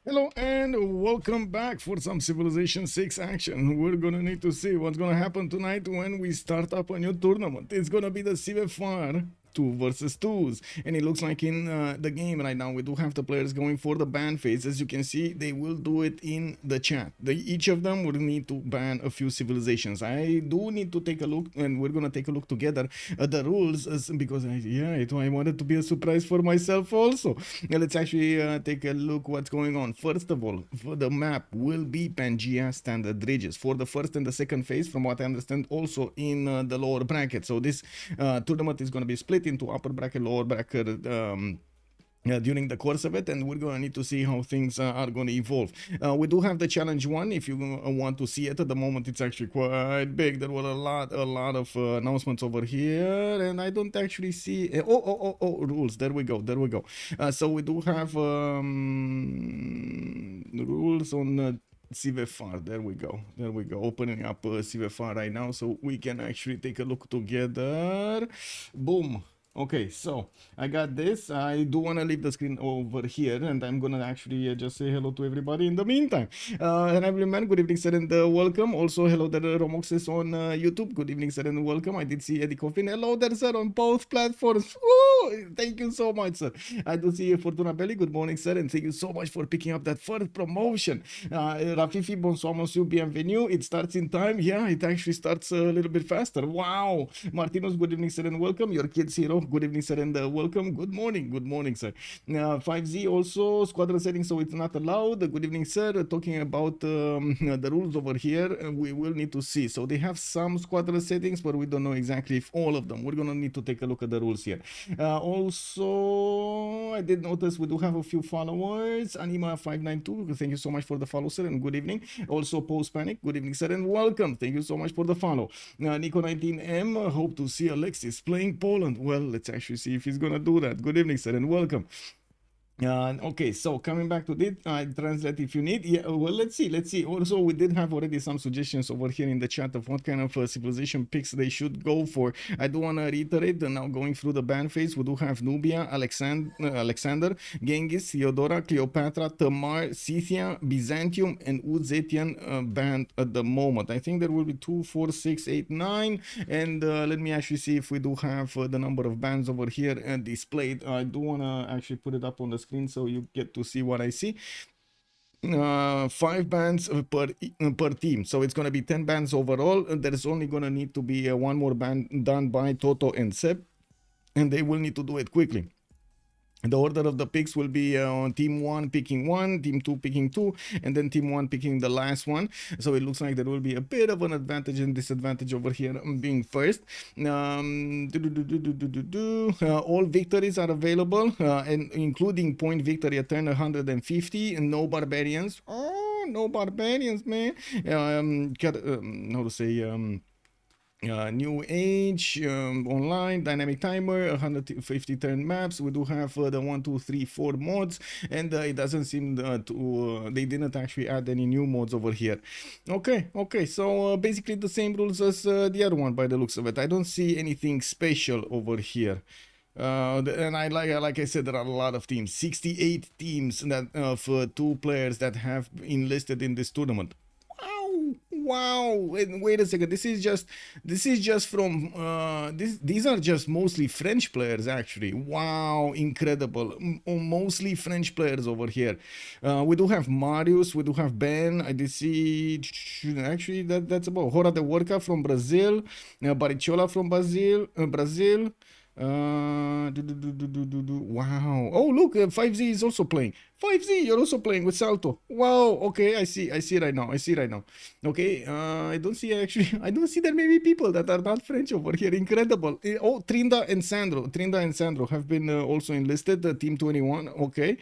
Hello and welcome back for some Civilization 6 action. We're gonna need to see what's gonna happen tonight when we start up a new tournament. It's gonna be the CivFR 2 versus 2s, and it looks like in the game right now we do have the players going for the ban phase. As you can see, they will do it in the chat. Each of them will need to ban a few civilizations. I do need to take a look, and we're gonna take a look together at the rules because I wanted to be a surprise for myself also. Let's actually take a look what's going on. First of all, for the map will be Pangea standard ridges for the first and the second phase, from what I understand, also in the lower bracket. So this tournament is going to be split into upper bracket, lower bracket, during the course of it, and we're going to need to see how things are going to evolve. We do have the challenge one. If you want to see it, at the moment it's actually quite big. There were a lot of announcements over here, and I don't actually see rules. There we go. So we do have rules on CivFR. There we go. Opening up CivFR right now so we can actually take a look together. Boom. Okay, so I got this. I do want to leave the screen over here, and I'm gonna actually just say hello to everybody in the meantime. And everyone, good evening, sir, and welcome. Also, hello there, Romox is on YouTube. Good evening, sir, and welcome. I did see Eddie Coffin. Hello there, sir, on both platforms. Woo! Thank you so much, sir. I do see Fortuna Belli. Good morning, sir, and thank you so much for picking up that first promotion. Rafifi, bonsoir, monsieur, bienvenue. It starts in time. Yeah, it actually starts a little bit faster. Wow. Martinos, good evening, sir, and welcome. Your kids hero. Good evening, sir, and welcome. Good morning, sir. 5Z also squadron settings, so it's not allowed. Good evening, sir. Talking about the rules over here, we will need to see. So they have some squadron settings, but we don't know exactly if all of them. We're gonna need to take a look at the rules here. Also, I did notice we do have a few followers. Anima592, thank you so much for the follow, sir, and good evening. Also, Post Panic, good evening, sir, and welcome. Thank you so much for the follow. Nico19M, hope to see Alexis playing Poland. Well, let's actually see if he's gonna do that. Good evening, sir, and welcome. Okay, so coming back to this, I translate if you need. Yeah, well, let's see. Also, we did have already some suggestions over here in the chat of what kind of civilization picks they should go for. I do want to reiterate that now going through the ban phase, we do have Nubia, Alexander, Genghis, Theodora, Cleopatra, Tamar, Scythia, Byzantium, and Uzetian banned at the moment. I think there will be 2, 4, 6, 8, 9, and let me actually see if we do have the number of bans over here displayed. I do want to actually put it up on the screen so you get to see what I see. 5 bands per team, so it's going to be 10 bands overall. There's only going to need to be one more band done by Toto and Seb, and they will need to do it quickly. The order of the picks will be team 1 picking 1, team 2 picking 2, and then team 1 picking the last one. So it looks like there will be a bit of an advantage and disadvantage over here being first. All victories are available, and including point victory at turn 150, and no barbarians. Oh, no barbarians, man. How to say... New Age, online, dynamic timer, 150 turn maps. We do have the 1, 2, 3, 4 mods, and it doesn't seem they didn't actually add any new mods over here. Okay, so basically the same rules as the other one by the looks of it. I don't see anything special over here. And like I said, there are a lot of teams, 68 teams that of 2 players that have enlisted in this tournament. Wow, wait a second, this is just from these are just mostly French players actually. Wow, incredible. Mostly French players over here. We do have Marius, we do have Ben. I did see actually that's about Hora de Worca from Brazil, Barichola from Brazil. Wow. Oh, look, 5Z is also playing. 5Z, you're also playing with Salto. Wow. Okay, I see right now. Okay, I don't see that many people that are not French over here. Incredible. Oh, Trinda and Sandro have been also enlisted. Team 21. Okay.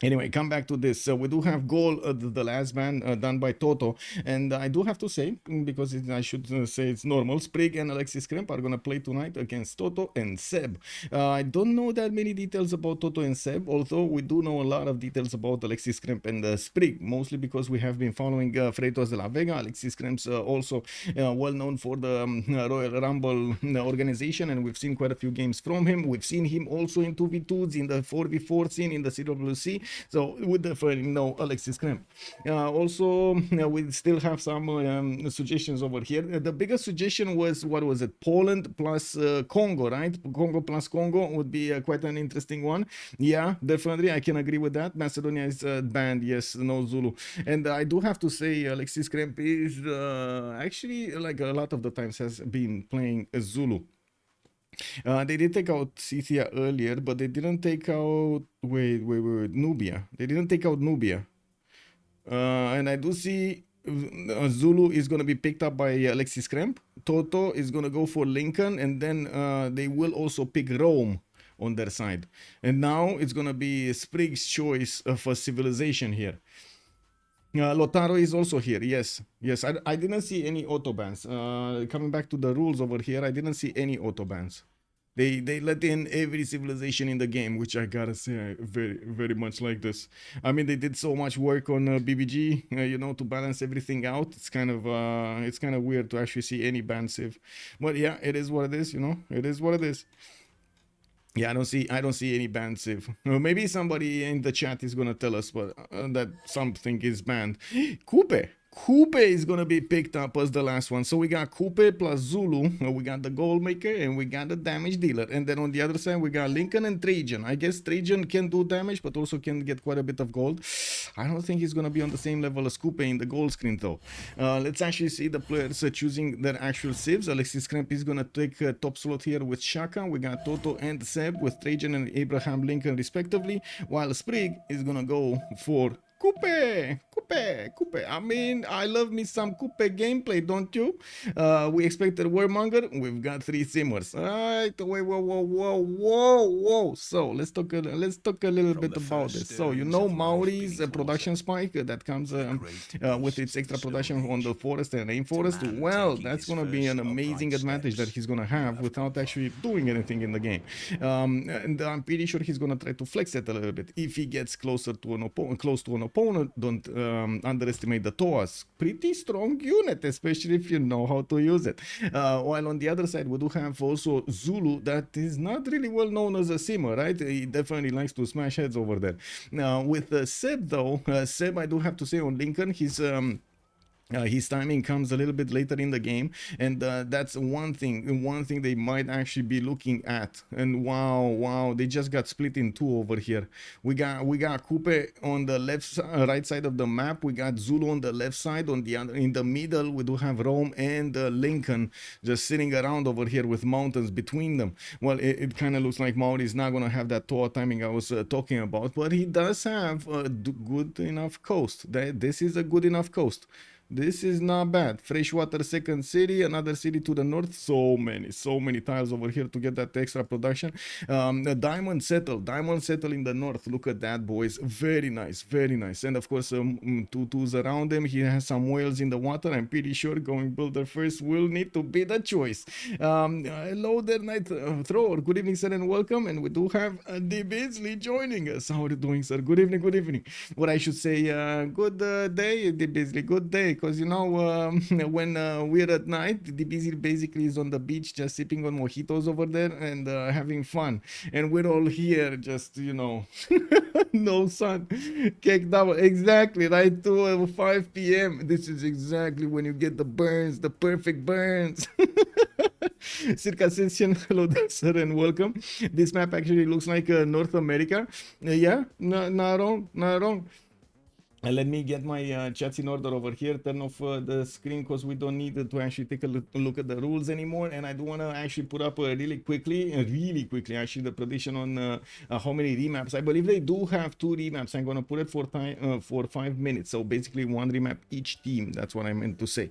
Anyway, come back to this. We do have goal, the last ban done by Toto, and I do have to say, because I should say it's normal, Spriggan and Alexis Krempp are gonna play tonight against Toto and Seb. I don't know that many details about Toto and Seb, although we do know a lot of details about Alexis Krempp and Sprig, mostly because we have been following Freitos de la Vega. Alexis Krempp's also well known for the Royal Rumble organization, and we've seen quite a few games from him. We've seen him also in 2v2s, in the 4v4 scene, in the CWC. So we definitely know Alexis Krempp. Also, we still have some suggestions over here. The biggest suggestion was, what was it? Poland plus Congo, right? Congo plus Congo would be quite an interesting one. Yeah, definitely, I can agree with that. Macedonia is banned, yes, no Zulu. And I do have to say, Alexis Krempp is actually, like a lot of the times, has been playing a Zulu. They did take out Scythia earlier, but they didn't take out, wait, Nubia. They didn't take out Nubia. And I do see Zulu is going to be picked up by Alexis Krempp. Toto is going to go for Lincoln, and then they will also pick Rome on their side. And now it's going to be Sprigg's choice for civilization here. Lotaro is also here. Yes, I didn't see any autobans. Coming back to the rules over here, I didn't see any autobans. They let in every civilization in the game, which I gotta say, I very much like this. I mean, they did so much work on BBG, you know, to balance everything out. It's kind of weird to actually see any ban civ, but yeah, it is what it is. You know, it is what it is. Yeah, I don't see any banned civ. Maybe somebody in the chat is gonna tell us that something is banned. Coupe is gonna be picked up as the last one. So we got Coupe plus Zulu, we got the goal maker, and we got the damage dealer. And then on the other side we got Lincoln and Trajan. I guess Trajan can do damage, but also can get quite a bit of gold. I don't think he's gonna be on the same level as Coupe in the gold screen though. Let's actually see the players choosing their actual civs. Alexis Krempp is gonna take top slot here with Shaka. We got Toto and Seb with Trajan and Abraham Lincoln respectively, while Sprigg is gonna go for Coupe. I mean, I love me some Coupe gameplay, don't you? We expected Warmonger. We've got 3 simmers. Alright, whoa. So let's talk a little bit about this. So you know Maori's production spike that comes with its extra production on the forest and rainforest. Well, that's gonna be an amazing advantage that he's gonna have without actually doing anything in the game. And I'm pretty sure he's gonna try to flex it a little bit if he gets closer to an opponent. Don't underestimate the Toas. Pretty strong unit, especially if you know how to use it. While on the other side, we do have also Zulu that is not really well known as a simmer, right? He definitely likes to smash heads over there. Now, with Seb though, Seb, I do have to say on Lincoln, his timing comes a little bit later in the game, and that's one thing they might actually be looking at. And wow, they just got split in two over here. We got Coupe on the right side of the map. We got Zulu on the left side. On the other, in the middle, we do have Rome and Lincoln just sitting around over here with mountains between them. Well, it kind of looks like Maori is not gonna have that Toa timing I was talking about, but he does have a good enough coast. This is a good enough coast. This is not bad. Freshwater second city, another city to the north. So many tiles over here to get that extra production. Diamond settle in the north. Look at that, boys. Very nice. And of course, 2-2s around them. He has some whales in the water. I'm pretty sure going builder first will need to be the choice. Hello there, Night Thrower. Good evening, sir, and welcome. And we do have D. Beasley joining us. How are you doing, sir? Good evening. What I should say, good day, D. Beasley. Good day. Because you know, when we're at night, the busy basically is on the beach just sipping on mojitos over there and having fun, and we're all here just, you know, no sun, cake double, exactly, right, to 5 p.m. This is exactly when you get the burns, the perfect burns. Circa Session, hello there, sir, and welcome. This map actually looks like North America. Yeah, not wrong. Let me get my chats in order over here, turn off the screen because we don't need to actually take a look at the rules anymore. And I do want to actually put up really quickly actually the prediction on how many remaps. I believe they do have 2 remaps. I'm going to put it for 5 minutes. So basically 1 remap each team. That's what I meant to say.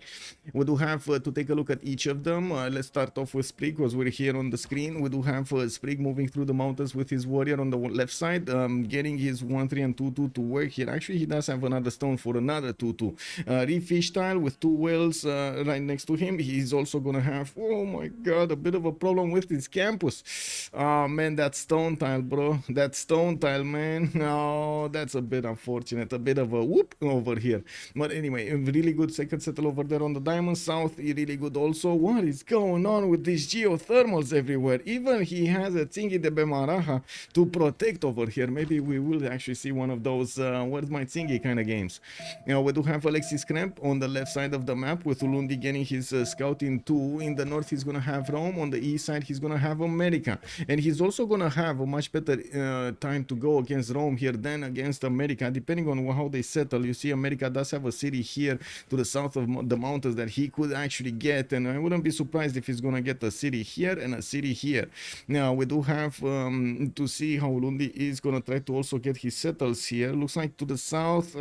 We do have to take a look at each of them. Let's start off with Sprigg because we're here on the screen. We do have Sprigg moving through the mountains with his warrior on the left side, getting his 1-3 and 2-2 to work here. Actually, he does have have another stone for another 2-2. Reef fish tile with 2 whales right next to him. He's also gonna have, oh my god, a bit of a problem with his campus. Oh man, that stone tile, bro. That stone tile, man. Oh, that's a bit unfortunate. A bit of a whoop over here. But anyway, a really good second settle over there on the diamond. South, really good also. What is going on with these geothermals everywhere? Even he has a thingy de Bemaraja to protect over here. Maybe we will actually see one of those where's my thingy kind of games. You know, we do have Alexis Krempp on the left side of the map with Ulundi getting his scouting 2. In the north, he's gonna have Rome. On the east side, he's gonna have America. And he's also gonna have a much better time to go against Rome here than against America, depending on how they settle. You see, America does have a city here to the south of the mountains that he could actually get, and I wouldn't be surprised if he's gonna get a city here and a city here. Now we do have to see how Lundi is gonna try to also get his settles here. Looks like to the south,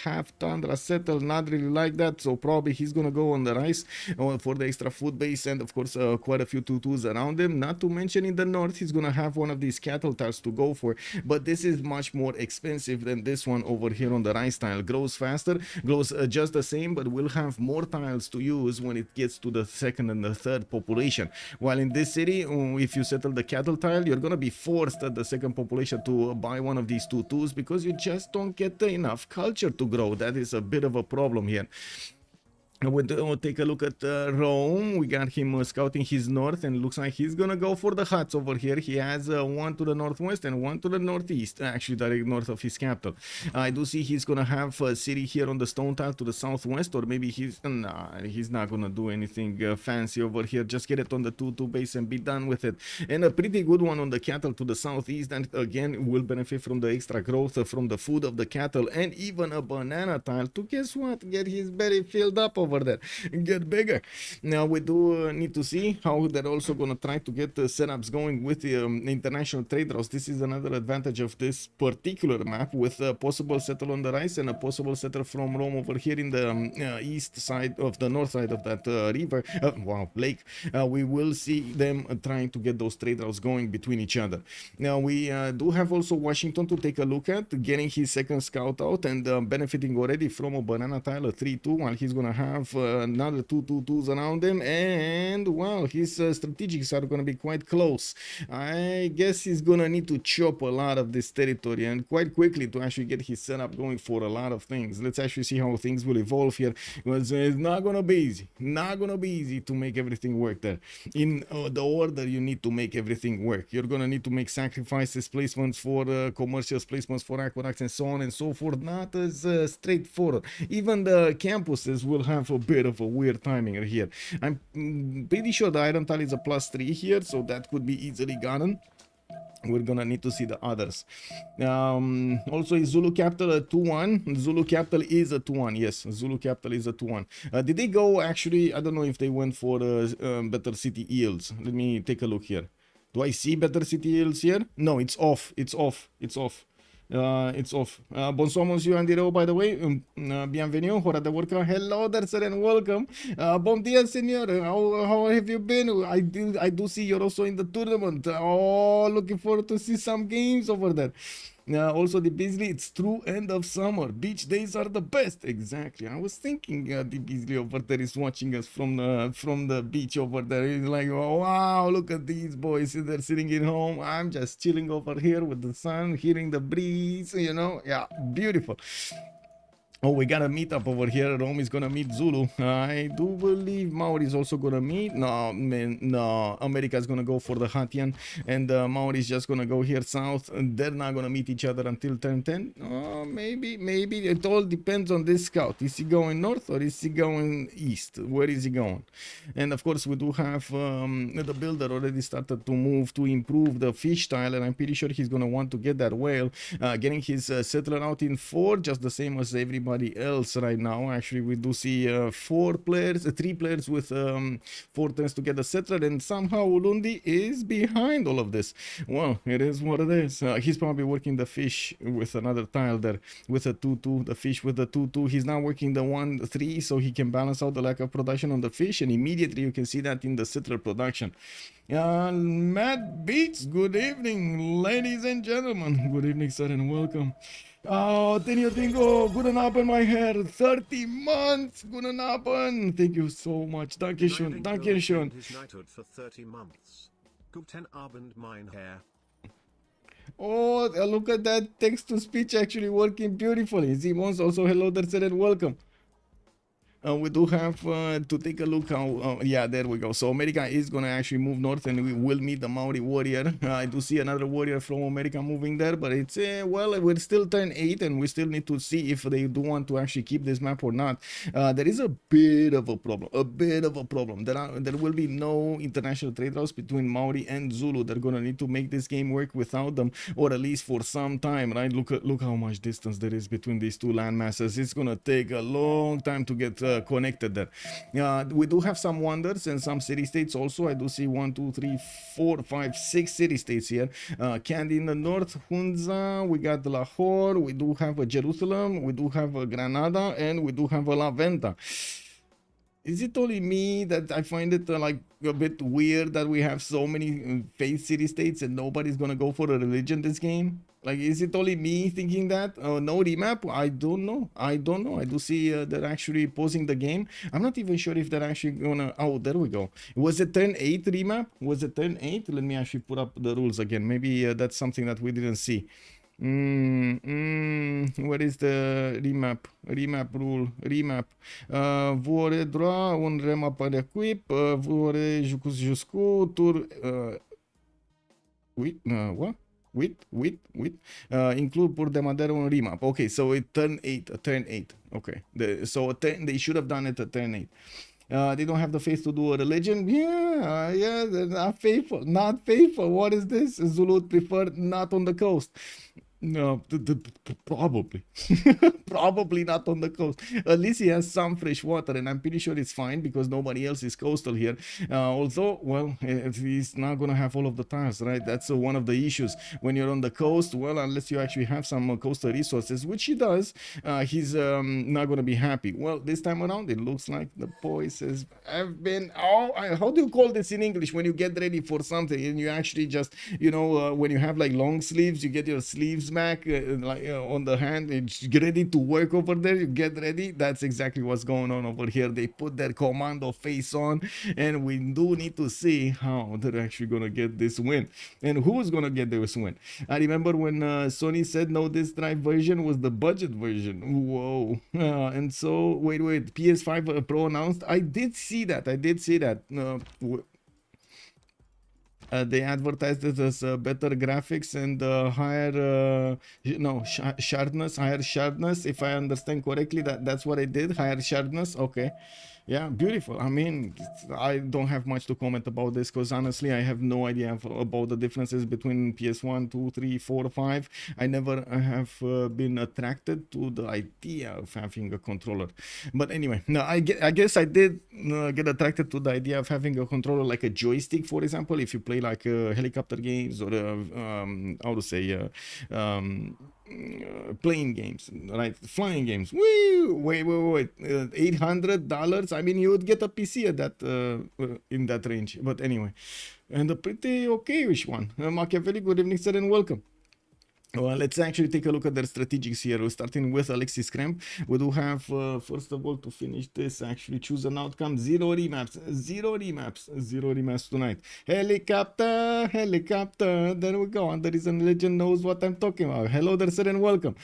half Tundra settle, not really like that, so probably he's gonna go on the rice for the extra food base, and of course quite a few 2-2s around him. Not to mention in the north, he's gonna have one of these cattle tiles to go for, but this is much more expensive than this one over here on the rice tile. Grows faster, grows just the same, but will have more tiles to use when it gets to the second and the third population. While in this city, if you settle the cattle tile, you're gonna be forced at the second population to buy one of these 2-2s because you just don't get enough culture to grow. That is a bit of a problem here. We'll take a look at Rome. We got him scouting his north, and looks like he's gonna go for the huts over here. He has one to the northwest and one to the northeast, actually direct north of his capital. I do see he's gonna have a city here on the stone tile to the southwest, or maybe he's not gonna do anything fancy over here. Just get it on the 2-2 base and be done with it. And a pretty good one on the cattle to the southeast, and again will benefit from the extra growth from the food of the cattle, and even a banana tile to, guess what, get his belly filled up over there, get bigger. Now we do need to see how they're also going to try to get the setups going with the international trade routes. This is another advantage of this particular map, with a possible settle on the rice and a possible settle from Rome over here in the east side of the north side of that river, lake. We will see them trying to get those trade routes going between each other. Now we do have also Washington to take a look at, getting his second scout out and benefiting already from a banana tile, a 3-2, while he's gonna have another 2-2-2s around him, and well, his strategics are gonna be quite close. I guess he's gonna need to chop a lot of this territory and quite quickly to actually get his setup going for a lot of things. Let's actually see how things will evolve here, because it's not gonna be easy. Not gonna be easy to make everything work there. In the order you need to make everything work, you're gonna need to make sacrifices, placements for commercials, placements for aqueducts, and so on and so forth. Not as straightforward. Even the campuses will have a bit of a weird timing here. I'm pretty sure the iron tile is a +3 here, so that could be easily gotten. We're gonna need to see the others. Also, is Zulu Capital a 2-1? Zulu Capital is a 2-1. Yes, Zulu Capital is a 2-1. Did they go actually? I don't know if they went for better city yields. Let me take a look here. Do I see better city yields here? No, it's off. It's off. It's off. It's off. Bonsoir, monsieur Andiro, by the way. Bienvenue, hora de worker. Hello there, sir, and welcome. Bon dia, senor. How have you been? I do see you're also in the tournament. Oh, looking forward to see some games over there. Also, the Beasley, it's true, end of summer. Beach days are the best. Exactly. I was thinking the Beasley over there is watching us from the beach over there. He's like, oh, wow, look at these boys. They're sitting at home. I'm just chilling over here with the sun, hearing the breeze, you know. Yeah, beautiful. Oh, we got a meetup over here. Rome is gonna meet Zulu. I do believe Maori is also gonna meet. No, man, no. America is gonna go for the Hatian, and Maori is just gonna go here south. And they're not gonna meet each other until turn 10. Oh, maybe. It all depends on this scout. Is he going north or is he going east? Where is he going? And of course, we do have the builder already started to move to improve the fish tile, and I'm pretty sure he's gonna want to get that whale, getting his settler out in 4, just the same as everybody else right now. Actually, we do see 3 players with 4 turns to get a settler, and somehow Ulundi is behind all of this. Well, it is what it is. He's probably working the fish with another tile there with a 2-2, the fish with the 2-2. He's now working the 1-3 so he can balance out the lack of production on the fish, and immediately you can see that in the settler production. Matt Beats, good evening, ladies and gentlemen. Good evening, sir, and welcome. Oh, Tenio Dingo, guten Abend, my hair. 30 months, guten Abend. Thank you so much. Dankeschön, Dankeschön. His knighthood for 30 months. Guten Abend, mein Herr. Oh, look at that text-to-speech actually working beautifully. Simons also hello there, said and welcome. We do have to take a look how, yeah, there we go. So America is going to actually move north and we will meet the Maori warrior. I do see another warrior from America moving there, but it's, well, we're still turn 8 and we still need to see if they do want to actually keep this map or not. There is a bit of a problem, There will be no international trade routes between Maori and Zulu. They're going to need to make this game work without them, or at least for some time, right? Look how much distance there is between these two land masses. It's going to take a long time to get connected there. We do have some wonders and some city states also. I do see 1, 2, 3, 4, 5, 6 city states here. Kandy in the north, Hunza, we got Lahore, we do have a Jerusalem, we do have a Granada, and we do have a La Venta. Is it only me that I find it like a bit weird that we have so many faith city states and nobody's gonna go for a religion this game? Like, is it only me thinking that? No remap? I don't know. I do see they're actually pausing the game. I'm not even sure if they're actually gonna... Oh, there we go. Was it turn 8 remap? Was it turn 8? Let me actually put up the rules again. Maybe that's something that we didn't see. What is the remap? Remap rule. Remap. Vuore draw un remap per equip. Vuore juscu tur. Wait, what? With include por demadere un remap. Okay, so it turn 8. Okay, so they should have done it at turn 8. They don't have the faith to do a religion. Yeah, they're not faithful. What is this? Zulu prefer not on the coast. No, probably. Probably not on the coast. At least he has some fresh water, and I'm pretty sure it's fine because nobody else is coastal here. Although, well, he's not going to have all of the tiles, right? That's one of the issues. When you're on the coast, well, unless you actually have some coastal resources, which he does, he's not going to be happy. Well, this time around, it looks like the boys have been... how do you call this in English? When you get ready for something and you actually just, when you have like long sleeves, you get your sleeves back on the hand, it's ready to work over there. You get ready. That's exactly what's going on over here. They put their commando face on, and we do need to see how they're actually gonna get this win and who's gonna get this win. I remember when Sony said no, this drive version was the budget version. Whoa. And so wait, PS5 Pro announced. I did see that. They advertised it as better graphics and higher sharpness, if I understand correctly. That's what I did. Higher sharpness. Okay. Yeah, beautiful. I mean, I don't have much to comment about this because honestly, I have no idea about the differences between PS1, 2, 3, 4, 5. I never have been attracted to the idea of having a controller. But anyway, no, I guess I did get attracted to the idea of having a controller like a joystick, for example, if you play like helicopter games or how to say playing games, right? Flying games. Wait, $800. I mean, you would get a PC at that in that range. But anyway, and a pretty okay-ish one. Machiavelli, good evening, sir, and welcome. Well, let's actually take a look at their strategics here. We're starting with Alexis Krempp. We do have, first of all, to finish this, actually choose an outcome. Zero remaps tonight. Helicopter. There we go. And there is a legend knows what I'm talking about. Hello there, sir, and welcome.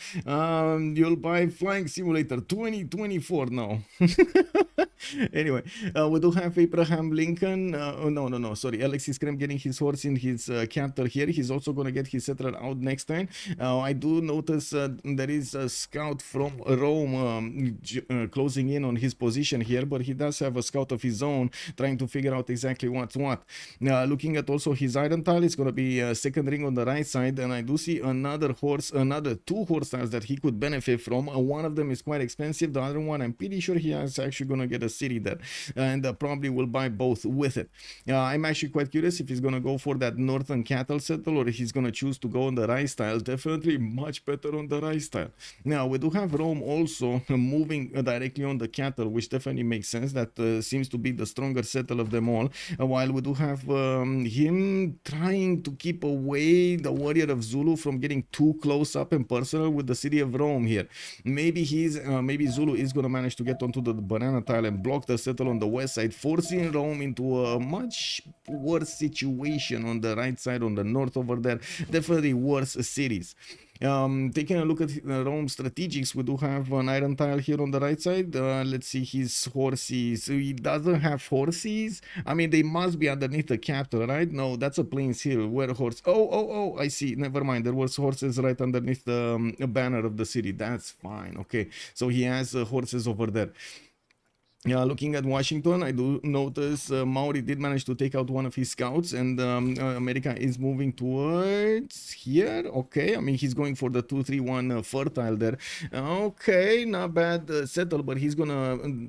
You'll buy Flying Simulator 2024 now. Anyway, we do have Abraham Lincoln. No, sorry. Alexis Krempp getting his horse in his capital here. He's also going to get his settler out next turn. I do notice there is a scout from Rome closing in on his position here, but he does have a scout of his own trying to figure out exactly what's what. Looking at also his iron tile, it's going to be second ring on the right side, and I do see another two horse tiles that he could benefit from. One of them is quite expensive. The other one, I'm pretty sure he is actually going to get a a city there, and probably will buy both with it. I'm actually quite curious if he's gonna go for that northern cattle settle or if he's gonna choose to go on the rice tile. Definitely much better on the rice tile. Now we do have Rome also moving directly on the cattle, which definitely makes sense. That seems to be the stronger settle of them all. While we do have him trying to keep away the warrior of Zulu from getting too close up and personal with the city of Rome here. Maybe maybe Zulu is gonna manage to get onto the banana tile and block the settle on the west side, forcing Rome into a much worse situation on the right side, on the north over there. Definitely worse cities. Taking a look at Rome's strategics, we do have an iron tile here on the right side. Let's see his horses. He doesn't have horses. I mean, they must be underneath the capital, right? No, that's a plains hill. Where horse? Oh, I see. Never mind. There was horses right underneath the banner of the city. That's fine. Okay, so he has horses over there. Looking at Washington, I do notice Maori did manage to take out one of his scouts, and America is moving towards here. Okay, I mean, he's going for the 2-3-1 fertile there. Okay, not bad settle, but he's gonna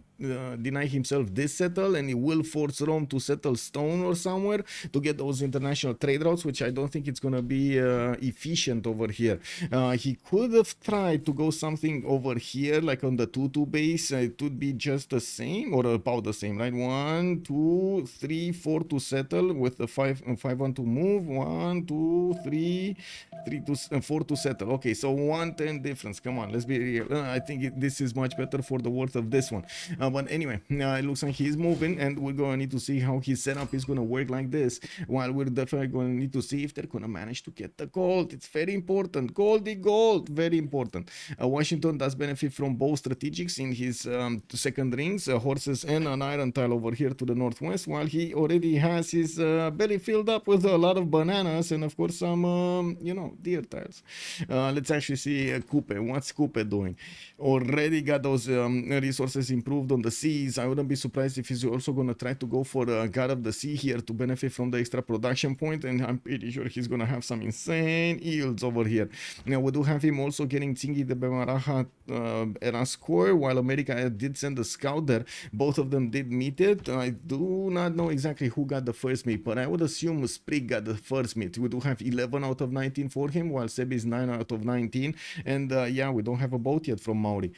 deny himself this settle, and he will force Rome to settle stone or somewhere to get those international trade routes, which I don't think it's gonna be efficient over here. He could have tried to go something over here, like on the 2-2 base. It would be just the same or about the same, right? 1, 2, 3, 4 to settle with the 5-1 to move. 1, 2, 3, 4 to settle. Okay, so 1-10 difference. Come on, let's be real. I think this is much better for the worth of this one. But anyway, it looks like he's moving, and we're going to need to see how his setup is going to work like this. While we're definitely going to need to see if they're going to manage to get the gold. It's very important. Gold, very important. Washington does benefit from both strategics in his second rings, horses and an iron tile over here to the northwest, while he already has his belly filled up with a lot of bananas and of course some, deer tiles. Let's actually see Kupe. What's Kupe doing? Already got those resources improved on the seas. I wouldn't be surprised if he's also going to try to go for God of the Sea here to benefit from the extra production point, and I'm pretty sure he's going to have some insane yields over here. Now we do have him also getting Tsingy de Bemaraha era score, while America did send a scout there. Both of them did meet it. I do not know exactly who got the first meet, but I would assume Sprig got the first meet. We do have 11 out of 19 for him, while Seb is 9 out of 19. And yeah, we don't have a boat yet from Maori.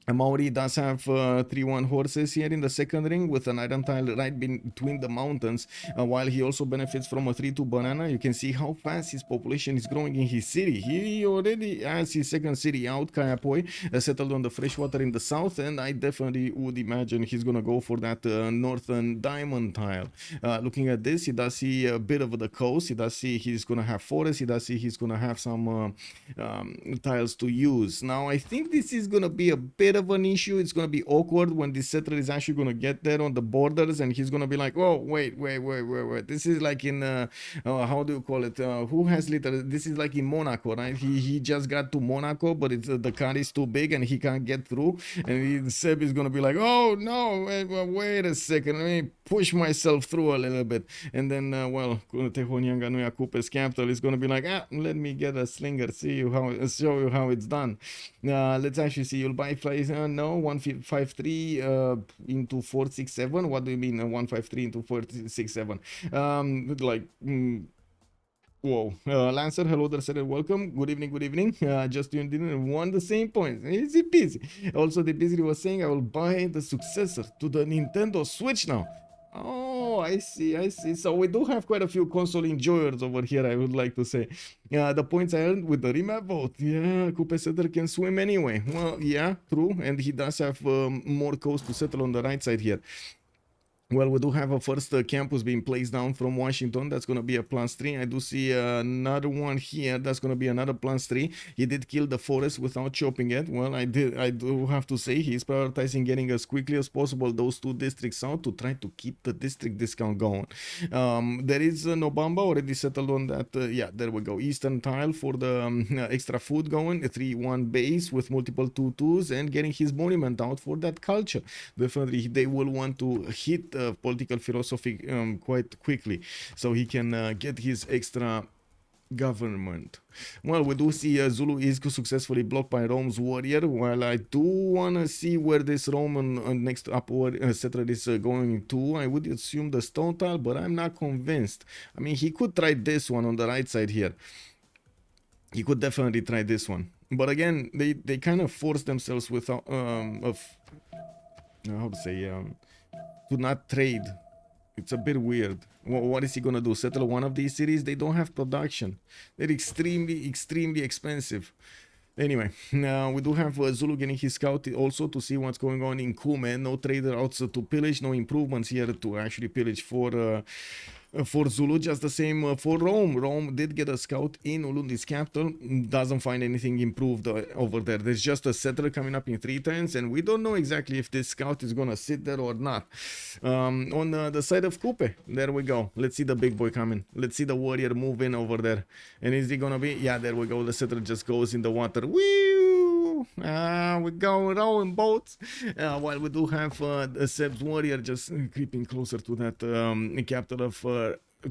Maori does have 3-1 horses here in the second ring with an iron tile right between the mountains, while he also benefits from a 3-2 banana. You can see how fast his population is growing in his city. He already has his second city out, Kayapoi, settled on the freshwater in the south, and I definitely would imagine he's gonna go for that northern diamond tile. Looking at this, he does see a bit of the coast. He does see he's gonna have forests. He does see he's gonna have some tiles to use. Now, I think this is gonna be a bit of an issue. It's going to be awkward when this settler is actually going to get there on the borders, and he's going to be like, oh, wait. This is like in, how do you call it? Who has litter? This is like in Monaco, right? He just got to Monaco, but it's, the car is too big and he can't get through. And Seb is going to be like, oh, no, wait a second. Let me push myself through a little bit. And then, well, Tehonyanga Nuya Kupe's capital is going to be like, let me get a slinger, show you how it's done. Let's actually see. You'll buy flies. No, 153 into 467. What do you mean 153 into 467? Whoa. Lancer, hello there, sir, welcome. Good evening. Just tuned in and won the same points. Easy peasy. Also, the busy was saying I will buy the successor to the Nintendo Switch now. Oh, I see. So we do have quite a few console enjoyers over here, I would like to say. The points I earned with the remap vote. Yeah, Kupe Setter can swim anyway. Well, yeah, true. And he does have more coast to settle on the right side here. Well, we do have a first campus being placed down from Washington. That's going to be a +3. I do see another one here. That's going to be another +3. He did kill the forest without chopping it. Well, I do have to say he's prioritizing getting as quickly as possible those two districts out to try to keep the district discount going. There is Nobamba already settled on that. Yeah, there we go. Eastern tile for the extra food going. A 3-1 base with multiple 2-2s and getting his monument out for that culture. Definitely, they will want to hit political philosophy quite quickly, so he can get his extra government. Well, we do see Zulu is successfully blocked by Rome's warrior. While I do want to see where this Roman next upward settler is going to, I would assume the stone tile, but I'm not convinced. I mean, he could try this one on the right side here. He could definitely try this one. But again, they kind of force themselves without how to say to not trade. It's a bit weird. What is he gonna do? Settle one of these cities? They don't have production. They're extremely expensive. Anyway, now we do have Zulu getting his scout also to see what's going on in Kume. No trader out to pillage, no improvements here to actually pillage for Zulu, just the same for Rome. Rome did get a scout in Ulundi's capital, doesn't find anything improved over there. There's just a settler coming up in 3 turns, and we don't know exactly if this scout is gonna sit there or not. On the side of Kupe, there we go. Let's see the big boy coming. Let's see the warrior move in over there. And is he gonna be? Yeah, there we go. The settler just goes in the water. Woo! We go rowing boats. While we do have the Seb's warrior just creeping closer to that capital of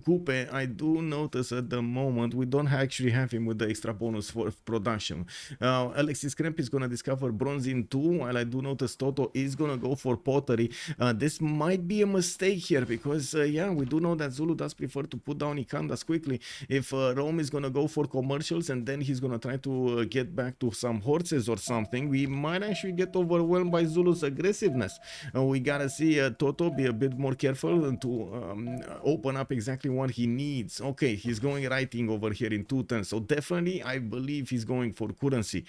Coupe, I do notice at the moment we don't actually have him with the extra bonus for production. Alexis Krempp is going to discover bronze in 2, while I do notice Toto is going to go for pottery. This might be a mistake here because, yeah, we do know that Zulu does prefer to put down Ikandas quickly. If Rome is going to go for commercials and then he's going to try to get back to some horses or something, we might actually get overwhelmed by Zulu's aggressiveness. We got to see Toto be a bit more careful to open up exactly what he needs. Okay, he's going writing over here in 2 turns, so definitely I believe he's going for currency.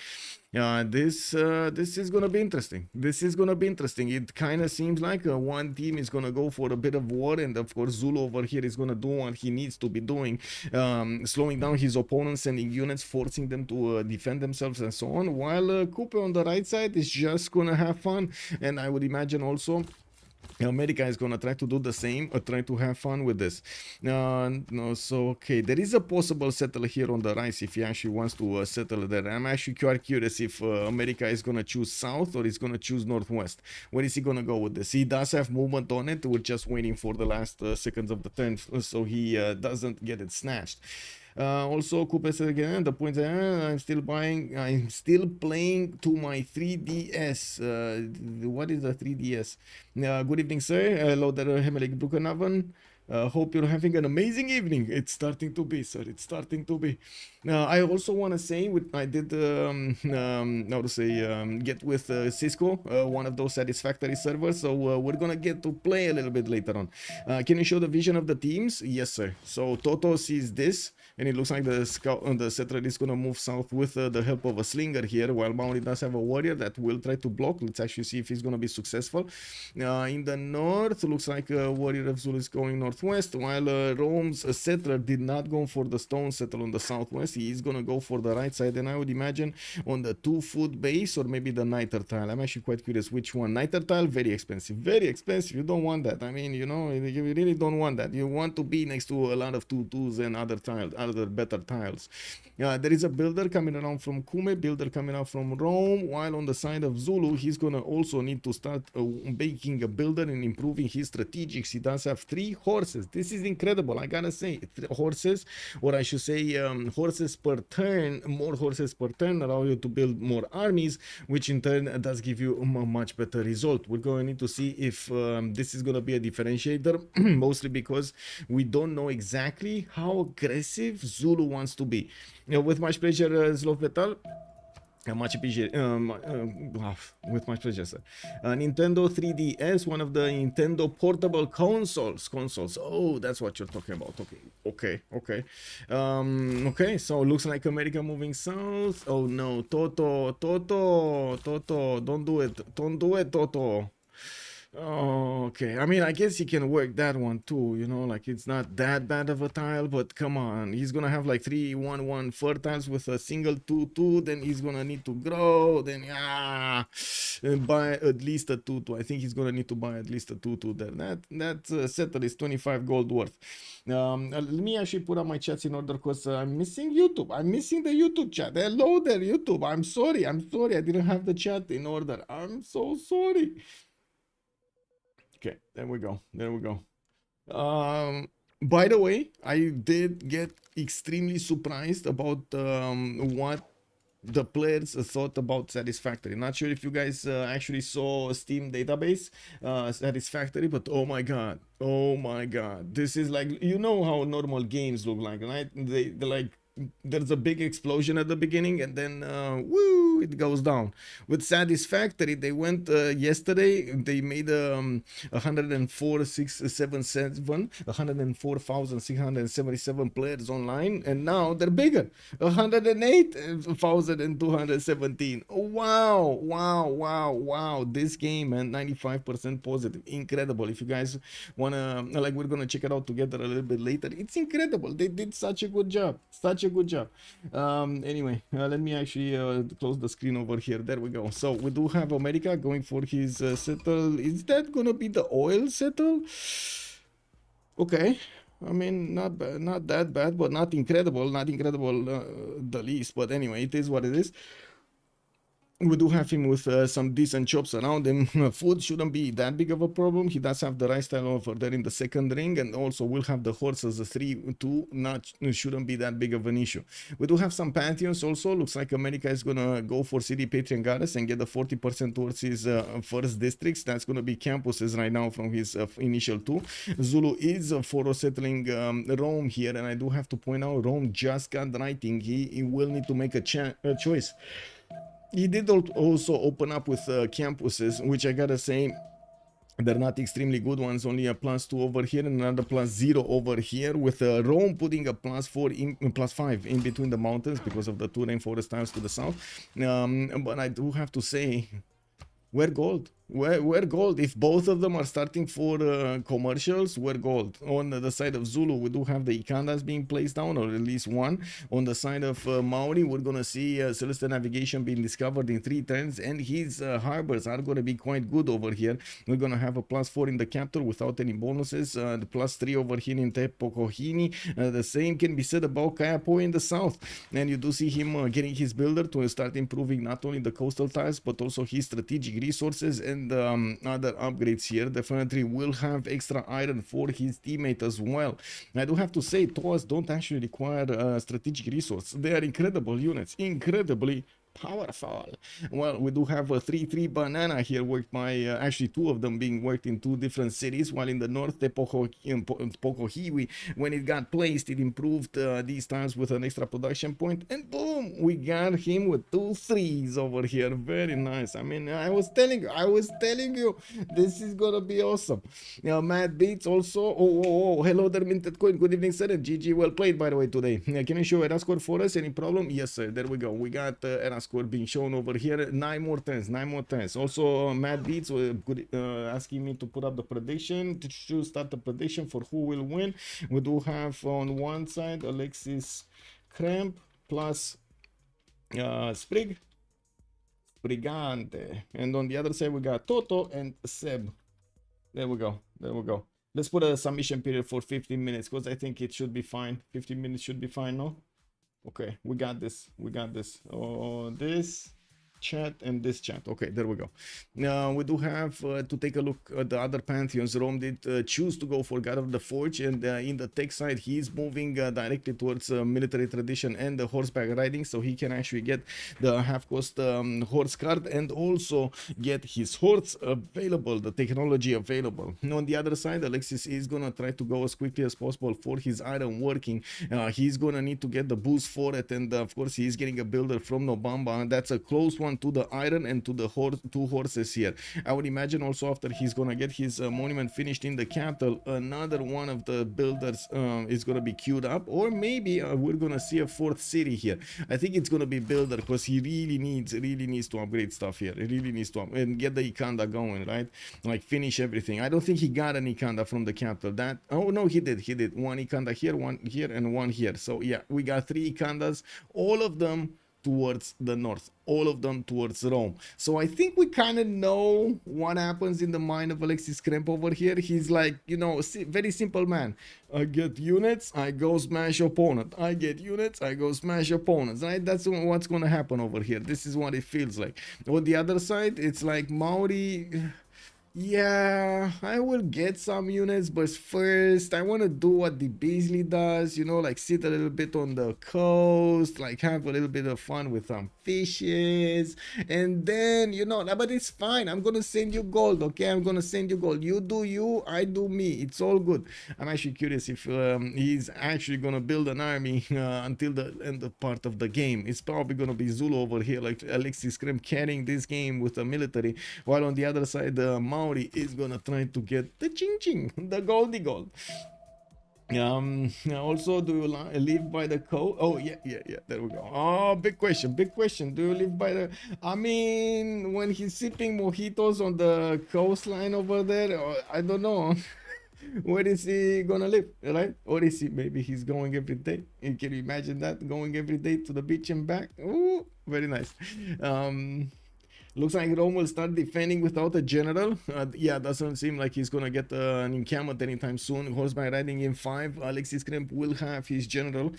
This is gonna be interesting. This is gonna be interesting. It kind of seems like one team is gonna go for a bit of war, and of course Zulu over here is gonna do what he needs to be doing, slowing down his opponents, sending units, forcing them to defend themselves and so on, while Coupe on the right side is just gonna have fun. And I would imagine also America is gonna try to do the same, or try to have fun with this. No, so okay, there is a possible settle here on the right if he actually wants to settle there. I'm actually quite curious if America is gonna choose south or is gonna choose northwest. Where is he gonna go with this? He does have movement on it. We're just waiting for the last seconds of the turn so he doesn't get it snatched. Also, Coupe said again, the point I'm still playing to my 3DS. What is the 3DS? Good evening, sir. Hello there, Hemelik Bruckenaven. Hope you're having an amazing evening. It's starting to be, sir. It's starting to be. I also want to say, I did, how to say, get with Cisco, one of those satisfactory servers. So we're gonna get to play a little bit later on. Can you show the vision of the teams? Yes, sir. So Toto sees this, and it looks like the scout, the settler is gonna move south with the help of a slinger here. While Bounty does have a warrior that will try to block. Let's actually see if he's gonna be successful. In the north, looks like a warrior of Zulu is going northwest, while Rome's settler did not go for the stone settle on the southwest. He is gonna go for the right side, and I would imagine on the 2-foot base or maybe the niter tile. I'm actually quite curious which one. Niter tile, very expensive, very expensive. You don't want that. I mean, you know, you really don't want that. You want to be next to a lot of 2-2s and other tiles, other better tiles. There is a builder coming around from Kume, builder coming out from Rome, while on the side of Zulu, he's gonna also need to start making a builder and improving his strategics. He does have 3 horses. This is incredible, I gotta say. 3 horses, or I should say horses per turn. More horses per turn allow you to build more armies, which in turn does give you a much better result. We're going to need to see if this is going to be a differentiator, mostly because we don't know exactly how aggressive Zulu wants to be. With much pleasure, Zlovpetal. With much pleasure, sir. Nintendo 3DS, one of the Nintendo portable consoles. Oh, that's what you're talking about. Okay. Okay, so looks like America moving south. Oh no, Toto, don't do it, Toto. Oh, okay. I mean, I guess he can work that one too, you know, like it's not that bad of a tile, but come on, he's gonna have like 3-1-1 fertiles with a single 2-2, then he's gonna need to grow, then and buy at least a 2-2. I think he's gonna need to buy at least a 2-2 there. That setter is 25 gold worth. Let me actually put up my chats in order because I'm missing YouTube. I'm missing the YouTube chat. Hello there, YouTube. I'm sorry. I didn't have the chat in order. I'm so sorry. Okay, there we go. By the way, I did get extremely surprised about what the players thought about Satisfactory. Not sure if you guys actually saw Steam database Satisfactory, but oh my god, this is like, you know how normal games look like, right? They're like, there's a big explosion at the beginning and then woo, it goes down. With Satisfactory, they went yesterday, they made 104,677 players online, and now they're bigger, 108,217. Wow, wow, wow, wow. This game, man, 95% positive, incredible. If you guys wanna, like, we're gonna check it out together a little bit later. It's incredible. They did such a good job, anyway, let me actually close the screen over here. There we go. So we do have America going for his settle. Is that gonna be the oil settle? Okay, I mean, not bad, not that bad, but not incredible, the least. But anyway, it is what it is. We do have him with some decent chops around him. Food shouldn't be that big of a problem. He does have the right style over there in the second ring, and also we'll have the horse as a 3-2. Shouldn't be that big of an issue. We do have some pantheons also. Looks like America is gonna go for City Patriot Goddess and get the 40% towards his first districts. That's gonna be campuses right now from his initial 2. Zulu is for settling Rome here, and I do have to point out Rome just got writing. He will need to make a choice. He did also open up with campuses, which I gotta say, they're not extremely good ones. Only a +2 over here and another +0 over here, with Rome putting a +4 in, +5 in between the mountains because of the 2 rainforest tiles to the south. But I do have to say, we're gold. We're gold. If both of them are starting for commercials, we're gold. On the side of Zulu, we do have the Ikandas being placed down, or at least one. On the side of Maori, we're gonna see Celestial Navigation being discovered in 3 turns, and his harbors are gonna be quite good over here. We're gonna have a +4 in the capital without any bonuses. The +3 over here in Te Pokohini. The same can be said about Kaiapoi in the south, and you do see him getting his builder to start improving not only the coastal tiles but also his strategic resources and other upgrades here. Definitely will have extra iron for his teammate as well. I do have to say, Toas don't actually require strategic resource. They are incredible units, incredibly powerful. Well, we do have a 3-3 banana here worked by actually 2 of them being worked in 2 different cities, while in the north, Te Pokohiwi, when it got placed, it improved these times with an extra production point, and boom, we got him with 2 3s over here. Very nice. I mean, I was telling you, this is gonna be awesome. Now, Matt Beats also. Oh, hello there, Minted Coin. Good evening, sir. GG, well played, by the way, today. Can you show error score for us? Any problem? Yes, sir. There we go. We got error score being shown over here. 9 more turns. Also, Matt Beats asking me to put up the prediction, to start the prediction for who will win. We do have on one side Alexis, Krempp plus Spriggante, and on the other side we got Toto and Seb. There we go. Let's put a submission period for 15 minutes, because I think it should be fine. 15 minutes should be fine, no? Okay, we got this. Oh, this chat and this chat. Okay, there we go. Now we do have to take a look at the other pantheons. Rome did choose to go for God of the Forge, and in the tech side he is moving directly towards military tradition and the horseback riding, so he can actually get the half-cost horse card and also get his horse available, the technology available. Now, on the other side, Alexis is gonna try to go as quickly as possible for his iron working. He's gonna need to get the boost for it, and of course he's getting a builder from Nobamba, and that's a close one to the iron and to the 2 horses here. I would imagine also after he's gonna get his monument finished in the capital, another one of the builders is gonna be queued up, or maybe we're gonna see a 4th city here. I think it's gonna be builder, because he really needs to upgrade stuff here. He really needs to and get the Ikanda going, right? Like finish everything. I don't think he got an Ikanda from the capital. Oh no, he did. One Ikanda here, one here, and one here. So yeah, we got 3 Ikandas, all of them towards the north, all of them towards Rome. So I think we kind of know what happens in the mind of Alexis Krempp over here. He's like, you know, very simple man. I get units, I go smash opponent. I get units, I go smash opponents. Right? That's what's going to happen over here. This is what it feels like. On the other side, it's like Maori. Yeah, I will get some units, but first I want to do what the Beasley does, you know, like sit a little bit on the coast, like have a little bit of fun with some fishes, and then, you know, but it's fine. I'm gonna send you gold, okay? I'm gonna send you gold. You do you, I do me. It's all good. I'm actually curious if he's actually gonna build an army until the end of part of the game. It's probably gonna be Zulu over here, like Alexis Krempp carrying this game with the military, while on the other side, Maori is gonna try to get the ching ching, the goldie gold. Also, do you live by the coast? Oh, yeah, there we go. Oh, big question, do you live by the, I mean, when he's sipping mojitos on the coastline over there, I don't know. Where is he gonna live, right? Or is he, maybe he's going every day? And can you imagine that, going every day to the beach and back? Ooh, very nice. Looks like Rome will start defending without a general. Yeah, doesn't seem like he's gonna get an encampment anytime soon. Horseback riding in 5. Alexis Krempp will have his general.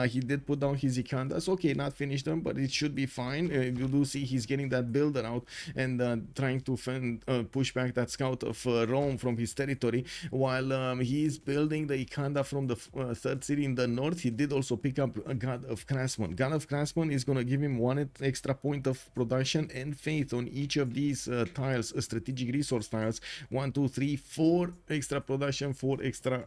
He did put down his Ikandas. Okay, not finished them, but it should be fine. You do see he's getting that builder out and trying to push back that scout of Rome from his territory. While he's building the Ikanda from the 3rd city in the north, he did also pick up a God of Craftsman. God of Craftsman is gonna give him 1 extra point of production and faith on each of these tiles, strategic resource tiles. 1, 2, 3, 4 extra production, 4 extra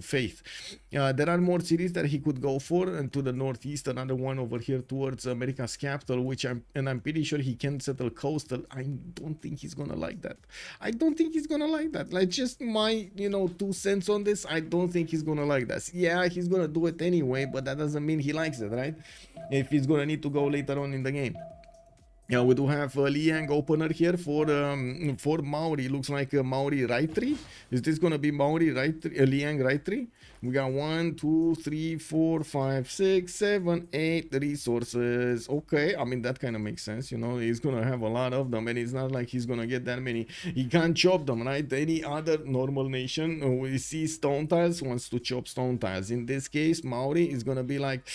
faith. There are more cities that he could go for, and to the northeast another one over here towards America's capital, which I'm pretty sure he can settle coastal. I don't think he's gonna like that. Like, just my, you know, 2 cents on this. I don't think he's gonna like that. Yeah, he's gonna do it anyway, but that doesn't mean he likes it, right? If he's gonna need to go later on in the game. Yeah, we do have Liang opener here for Maori. Looks like Maori right tree. Is this gonna be Maori right tree? Liang right tree? We got 1, 2, 3, 4, 5, 6, 7, 8 resources. Okay, I mean that kind of makes sense. You know, he's gonna have a lot of them, and it's not like he's gonna get that many. He can't chop them, right? Any other normal nation we see stone tiles wants to chop stone tiles. In this case, Maori is gonna be like,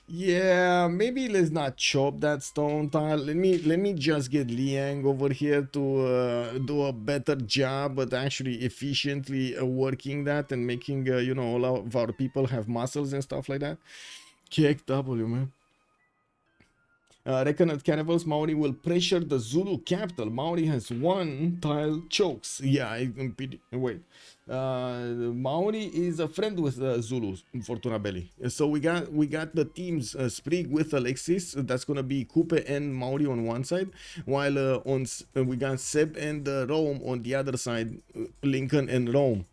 yeah, maybe let's not chop that stone tile. Let me just get Liang over here to do a better job, but actually efficiently working that and making you know, all of our people have muscles and stuff like that. Kick W, man. Reckon at cannibals, Maori will pressure the Zulu capital. Maori has 1 tile chokes. Yeah, wait. Maori is a friend with Zulus, Fortuna Belli. So we got the teams Sprig with Alexis. That's gonna be Coupe and Maori on one side, while we got Seb and Rome on the other side. Lincoln and Rome.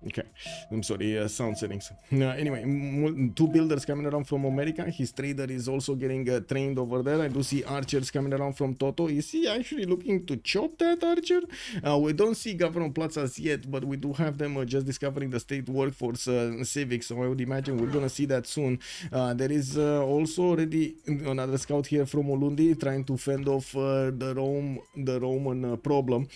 Okay, I'm sorry, sound settings. Anyway, 2 builders coming around from America. His trader is also getting trained over there. I do see archers coming around from Toto. Is he actually looking to chop that archer? We don't see government plazas yet, but we do have them just discovering the state workforce civics, so I would imagine we're gonna see that soon. There is also already another scout here from Olundi trying to fend off the Roman problem.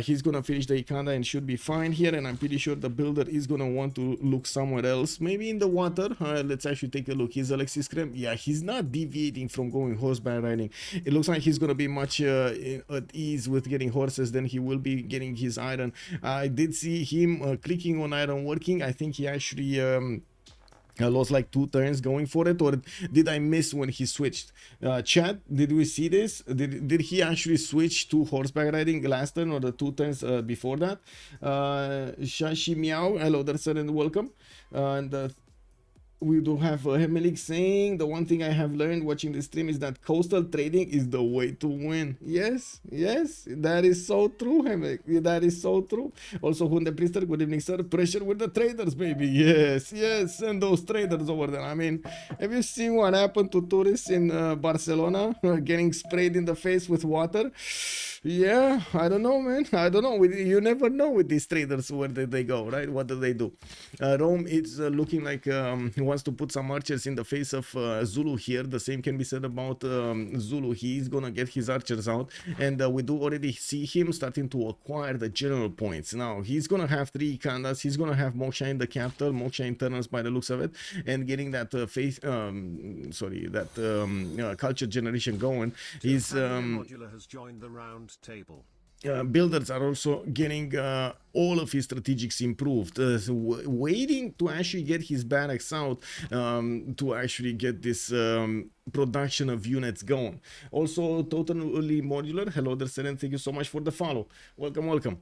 He's gonna finish the Ikanda and should be fine here, and I'm pretty sure the builder is gonna want to look somewhere else, maybe in the water. Let's actually take a look. He's Alexis Krempp. Yeah, he's not deviating from going horseback riding. It looks like he's gonna be much at ease with getting horses than he will be getting his iron. I did see him clicking on iron working. I think he actually I lost like 2 turns going for it, or did I miss when he switched? Chat, did we see this? Did he actually switch to horseback riding last turn or the 2 turns before that? Shashi Meow, hello there sir and welcome. And we do have Hemelik saying, the one thing I have learned watching the stream is that coastal trading is the way to win. Yes, that is so true, Hemelik. That is so true. Also, Hunde Priester, good evening, sir. Pressure with the traders, baby. Yes, send those traders over there. I mean, have you seen what happened to tourists in Barcelona getting sprayed in the face with water? Yeah, I don't know, man. I don't know. You never know with these traders where they go, right? What do they do? Rome is looking like wants to put some archers in the face of Zulu here. The same can be said about Zulu. He's gonna get his archers out, and we do already see him starting to acquire the general points. Now he's gonna have 3 Kandas. He's gonna have Moksha in the capital, Moksha internals by the looks of it, and getting that culture generation going. He's Modular has joined the round table. builders are also getting all of his strategics improved, so waiting to actually get his barracks out to actually get this production of units going. Also, totally modular. Hello there, Seren. Thank you so much for the follow. Welcome, welcome.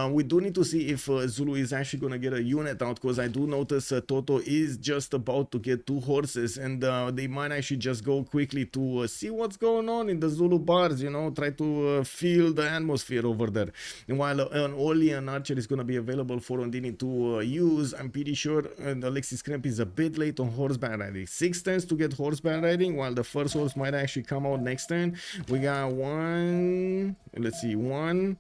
We do need to see if Zulu is actually going to get a unit out, because I do notice Toto is just about to get 2 horses, and they might actually just go quickly to see what's going on in the Zulu bars, you know, try to feel the atmosphere over there. And while only an archer is going to be available for Ondini to use, I'm pretty sure Alexis Krempp is a bit late on horseback riding. 6 turns to get horseback riding, while the first horse might actually come out next turn. We got one, let's see, one.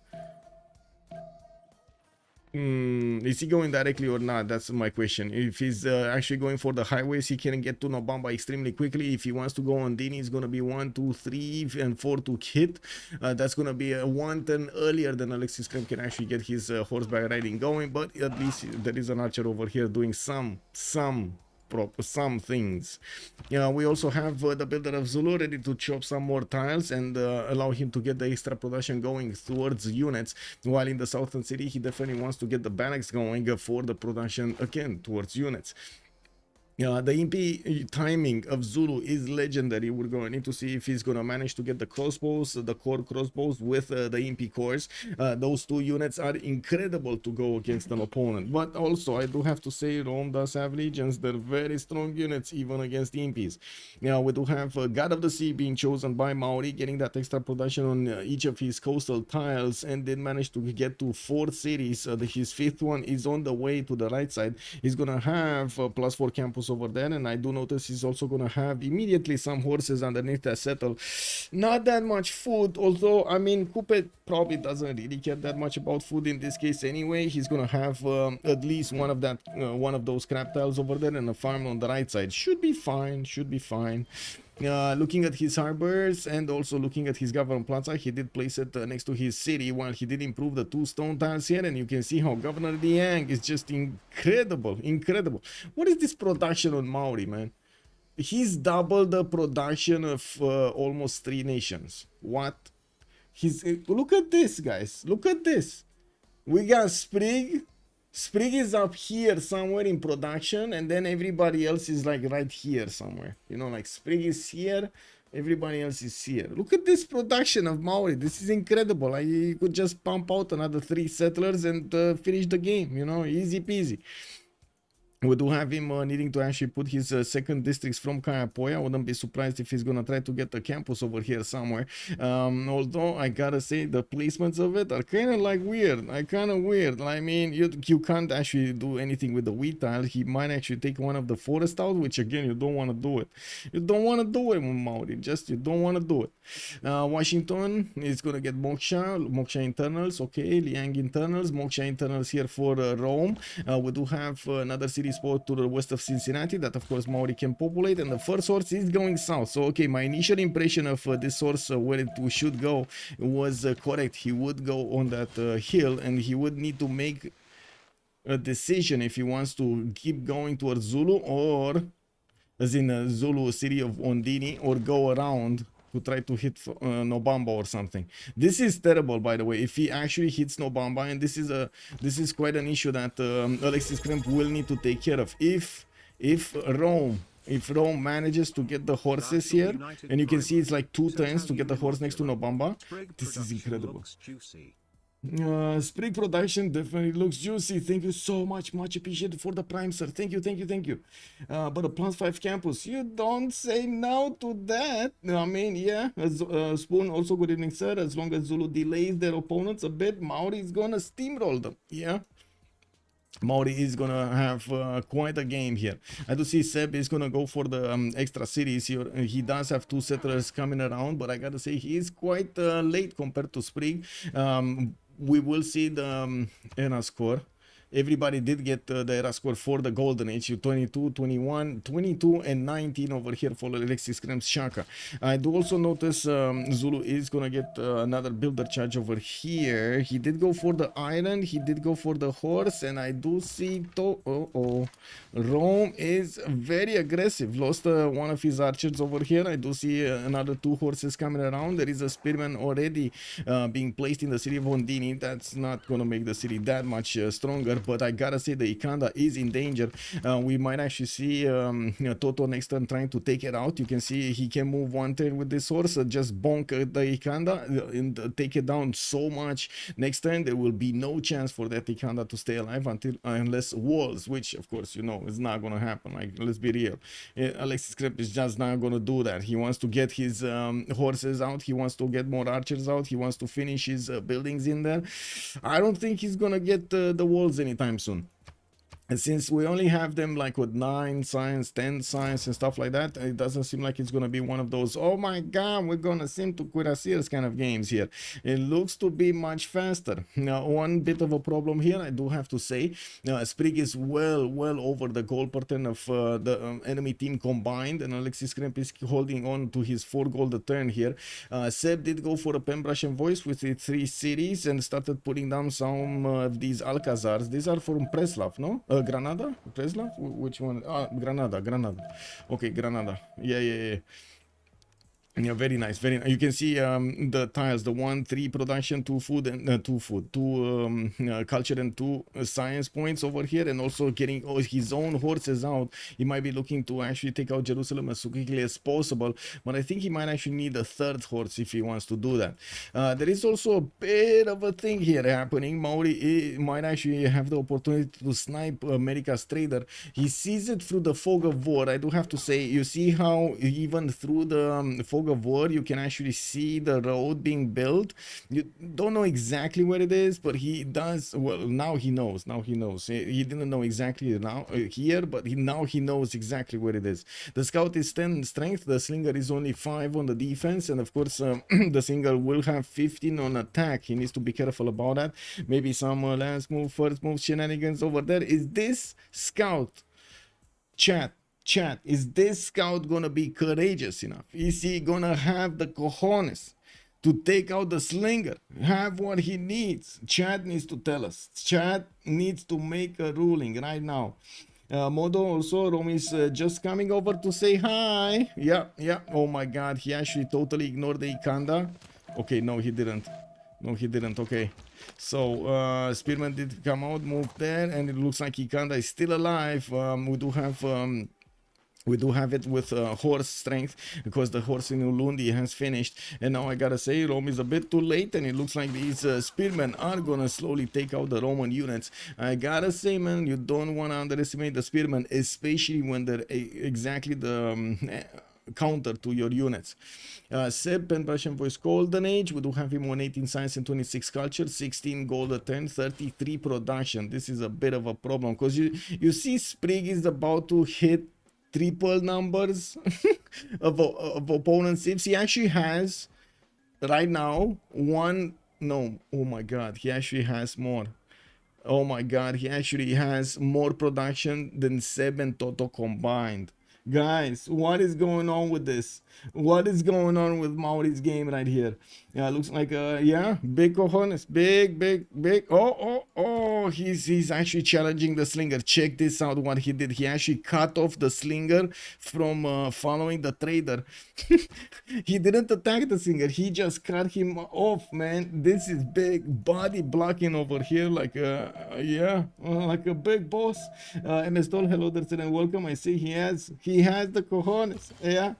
Is he going directly or not? That's my question. If he's actually going for the highways, he can get to Nobamba extremely quickly. If he wants to go on Dini, it's going to be 1, 2, 3, and 4 to hit. That's going to be 1 turn earlier than Alexis Krempp can actually get his horseback riding going. But at least there is an archer over here doing some things. We also have the builder of Zulu ready to chop some more tiles and allow him to get the extra production going towards units, while in the southern city he definitely wants to get the barracks going for the production again towards units. The MP timing of Zulu is legendary. We're going to need to see if he's going to manage to get the crossbows, the core crossbows with the MP cores. Those 2 units are incredible to go against an opponent. But also, I do have to say, Rome does have legions. They're very strong units, even against the MPs. Now, we do have God of the Sea being chosen by Maori, getting that extra production on each of his coastal tiles, and then managed to get to 4 cities. His 5th one is on the way to the right side. He's going to have +4 campus over there, and I do notice he's also gonna have immediately some horses underneath that settle. Not that much food, although I mean Coupe probably doesn't really care that much about food in this case anyway. He's gonna have at least one of those crab tiles over there and a farm on the right side. Should be fine, should be fine. Looking at his harbors and also looking at his government plaza, he did place it next to his city, while he did improve the 2 stone tiles here, and you can see how Governor Liang is just incredible. What is this production on Maori, man? He's doubled the production of almost 3 nations. What? Look at this, guys, look at this. We got Sprig is up here somewhere in production, and then everybody else is like right here somewhere. You know, like Sprig is here, everybody else is here. Look at this production of Maori. This is incredible. I could just pump out another 3 settlers and finish the game, you know, easy peasy. We do have him needing to actually put his second districts from Kayapoya. I wouldn't be surprised if he's gonna try to get a campus over here somewhere. Although I gotta say the placements of it are kind of like weird. I mean, you can't actually do anything with the wheat tile. He might actually take one of the forest out, which again, you don't want to do it. You don't want to do it, Maori. Just you don't want to do it. Washington is gonna get Moksha internals. Okay, Liang internals, Moksha internals here for Rome. We do have another city spot to the west of Cincinnati that of course Maori can populate, and the first horse is going south. So okay, my initial impression of this horse where it should go was correct. He would go on that hill, and he would need to make a decision if he wants to keep going towards Zulu, or as in Zulu city of Ondini, or go around to try to hit Nobamba or something. This is terrible, by the way. If he actually hits Nobamba, and this is quite an issue that Alexis Krempp will need to take care of. If Rome manages to get the horses here, and you can see it's like 2 turns to get the horse next to Nobamba, this is incredible. Sprig production definitely looks juicy. Thank you so much, much appreciated for the prime, sir. Thank you. But a +5 campus, you don't say no to that. I mean, yeah. Spoon, also good evening, sir. As long as Zulu delays their opponents a bit, Maori is gonna steamroll them. Yeah, Maori is gonna have quite a game here. I do see Seb is gonna go for the extra cities here. He does have 2 settlers coming around, but I gotta say he is quite late compared to Sprig. We will see the ENA score. Everybody did get the era score for the golden age. 22, 21, 22 and 19 over here for Alexis Krempp's Shaka. I do also notice Zulu is gonna get another builder charge over here. He did go for the iron, he did go for the horse, and I do see Rome is very aggressive. Lost one of his archers over here. I do see another 2 horses coming around. There is a spearman already being placed in the city of Ondini. That's not gonna make the city that much stronger, but I gotta say the Ikanda is in danger. We might actually see Toto next turn trying to take it out. You can see he can move one turn with this horse, just bonk the Ikanda and take it down so much. Next turn there will be no chance for that Ikanda to stay alive unless walls, which of course you know is not gonna happen. Like, let's be real, Alexis Krempp is just not gonna do that. He wants to get his horses out, he wants to get more archers out, he wants to finish his buildings in there. I don't think he's gonna get the walls anytime soon. And since we only have them like with 9 science, 10 science and stuff like that, it doesn't seem like it's going to be one of those, oh my god, we're going to sim to Cuirassiers kind of games here. It looks to be much faster. Now, one bit of a problem here, I do have to say, Sprig is well over the goal per turn of the enemy team combined, and Alexis Krempp is holding on to his 4 gold a turn here. Seb did go for a Pembrush and Voice with the 3 cities and started putting down some of these Alcazars. These are from Preslav, no? Granada? Preslav? Which one? Granada. Okay, Granada. Yeah. Yeah, very nice, very nice. You can see the tiles, the 1-3 production, 2 food and 2 culture and 2 science points over here, and also getting his own horses out. He might be looking to actually take out Jerusalem as quickly as possible, but I think he might actually need a 3rd horse if he wants to do that. There is also a bit of a thing here happening. Maori might actually have the opportunity to snipe America's trader. He sees it through the fog of war. I do have to say, you see how even through the fog of war you can actually see the road being built. You don't know exactly where it is, but he does. Well, now he knows. He didn't know exactly now here, but now he knows exactly where it is. The scout is 10 strength, the slinger is only 5 on the defense, and of course the slinger will have 15 on attack. He needs to be careful about that. Maybe some last move, first move shenanigans over there. Is this scout, chat, is this scout gonna be courageous enough? Is he gonna have the cojones to take out the slinger, have what he needs? Chat needs to tell us. Chat needs to make a ruling right now. Modo also, Rome is just coming over to say hi. Yeah. Oh my god, he actually totally ignored the Ikanda. Okay, no he didn't. Okay, so Spearman did come out, moved there, and it looks like Ikanda is still alive. We do have it with horse strength because the horse in Ulundi has finished, and now I gotta say Rome is a bit too late, and it looks like these spearmen are gonna slowly take out the Roman units. I gotta say, man, you don't want to underestimate the spearmen, especially when they're exactly the counter to your units. Seb and Russian Voice Golden Age, we do have him on 18 science and 26 culture, 16 gold a turn, 33 production. This is a bit of a problem because you see Sprig is about to hit triple numbers of opponent civs. He actually has right now oh my god, he actually has more. Oh my god, he actually has more production than Seb and Toto combined. Guys, what is going on with this? What is going on with Maori's game right here? Yeah, looks like big cojones, big. Oh, he's actually challenging the slinger. Check this out, what he did. He actually cut off the slinger from following the trader. He didn't attack the slinger, he just cut him off, man. This is big body blocking over here, like like a big boss. MS Toll, hello there, and welcome. I see he has the cojones. Yeah.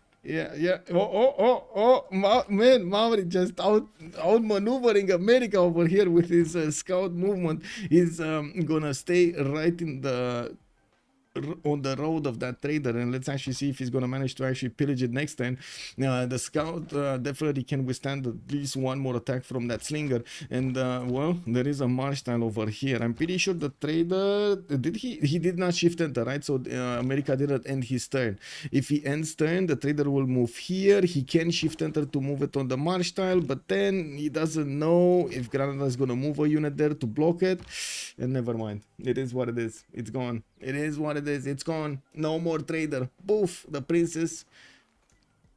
Man, Maori just outmaneuvering America over here with his scout movement. He's gonna stay right in the on the road of that trader, and let's actually see if he's gonna manage to actually pillage it next turn. The scout definitely can withstand at least one more attack from that slinger, and well, there is a march tile over here. I'm pretty sure the trader he did not shift enter, right? So America didn't end his turn. If he ends turn, the trader will move here. He can shift enter to move it on the march tile, but then he doesn't know if Granada is gonna move a unit there to block it, and never mind. It is what it is. It's gone. It is what it is. It's gone. No more trader. Poof. The princess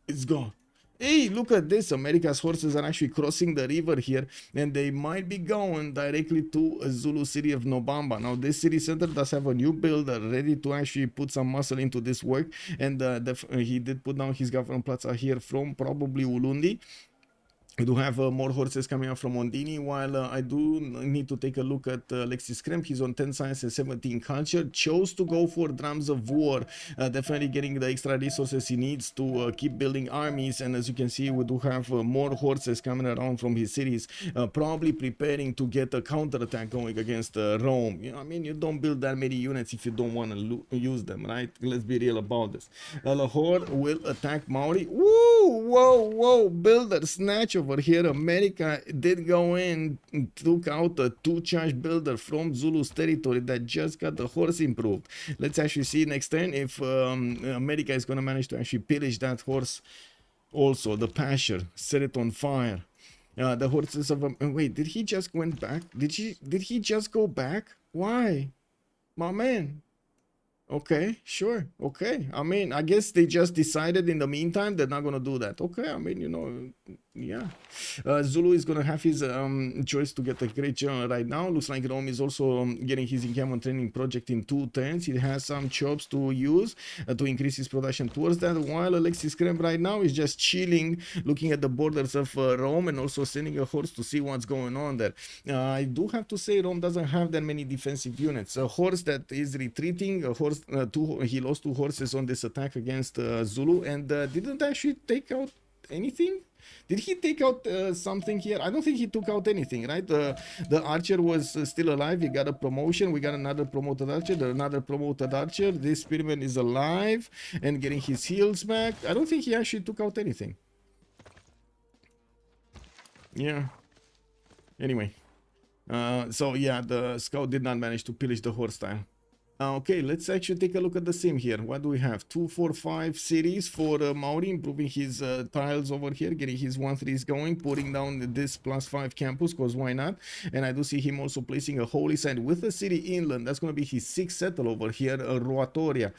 is gone. Hey, look at this. America's horses are actually crossing the river here, and they might be going directly to a Zulu city of Nobamba. Now, this city center does have a new builder ready to actually put some muscle into this work, and he did put down his government plaza here from probably Ulundi. We do have more horses coming up from Ondini, while I do need to take a look at Alexis Krempp. He's on 10 science and 17 culture. Chose to go for drums of war, definitely getting the extra resources he needs to keep building armies. And as you can see, we do have more horses coming around from his cities, probably preparing to get a counterattack going against Rome. You know, I mean, you don't build that many units if you don't want to use them, right? Let's be real about this. Lahore will attack Maori. Woo! Whoa, whoa! Builder snatch over here. America did go in, took out a 2-charge builder from Zulu's territory that just got the horse improved. Let's actually see next turn if America is going to manage to actually pillage that horse. Also, the pasture, set it on fire. The horses of wait, did he just went back? Did he just go back? Why, my man? Okay, sure. Okay. I mean, I guess they just decided in the meantime they're not gonna do that. Okay, I mean, you know, yeah. Zulu is gonna have his choice to get a great general right now. Looks like Rome is also getting his encampment training project in 2 turns. He has some chops to use to increase his production towards that, while Alexis Krempp right now is just chilling, looking at the borders of Rome, and also sending a horse to see what's going on there. I do have to say Rome doesn't have that many defensive units. A horse that is retreating, a horse he lost 2 horses on this attack against Zulu, and didn't actually take out anything. Did he take out something here? I don't think he took out anything, right? The archer was still alive. He got a promotion. We got another promoted archer. Another promoted archer. This spearman is alive and getting his heals back. I don't think he actually took out anything. Yeah. Anyway. So yeah, the scout did not manage to pillage the horse tile. Okay, let's actually take a look at the sim here. What do we have? 2, 4, 5 cities for Mauri, improving his tiles over here, getting his 1-3s going, putting down this +5 campus, because why not? And I do see him also placing a holy site with a city inland. That's going to be his 6th settle over here, Roatoria.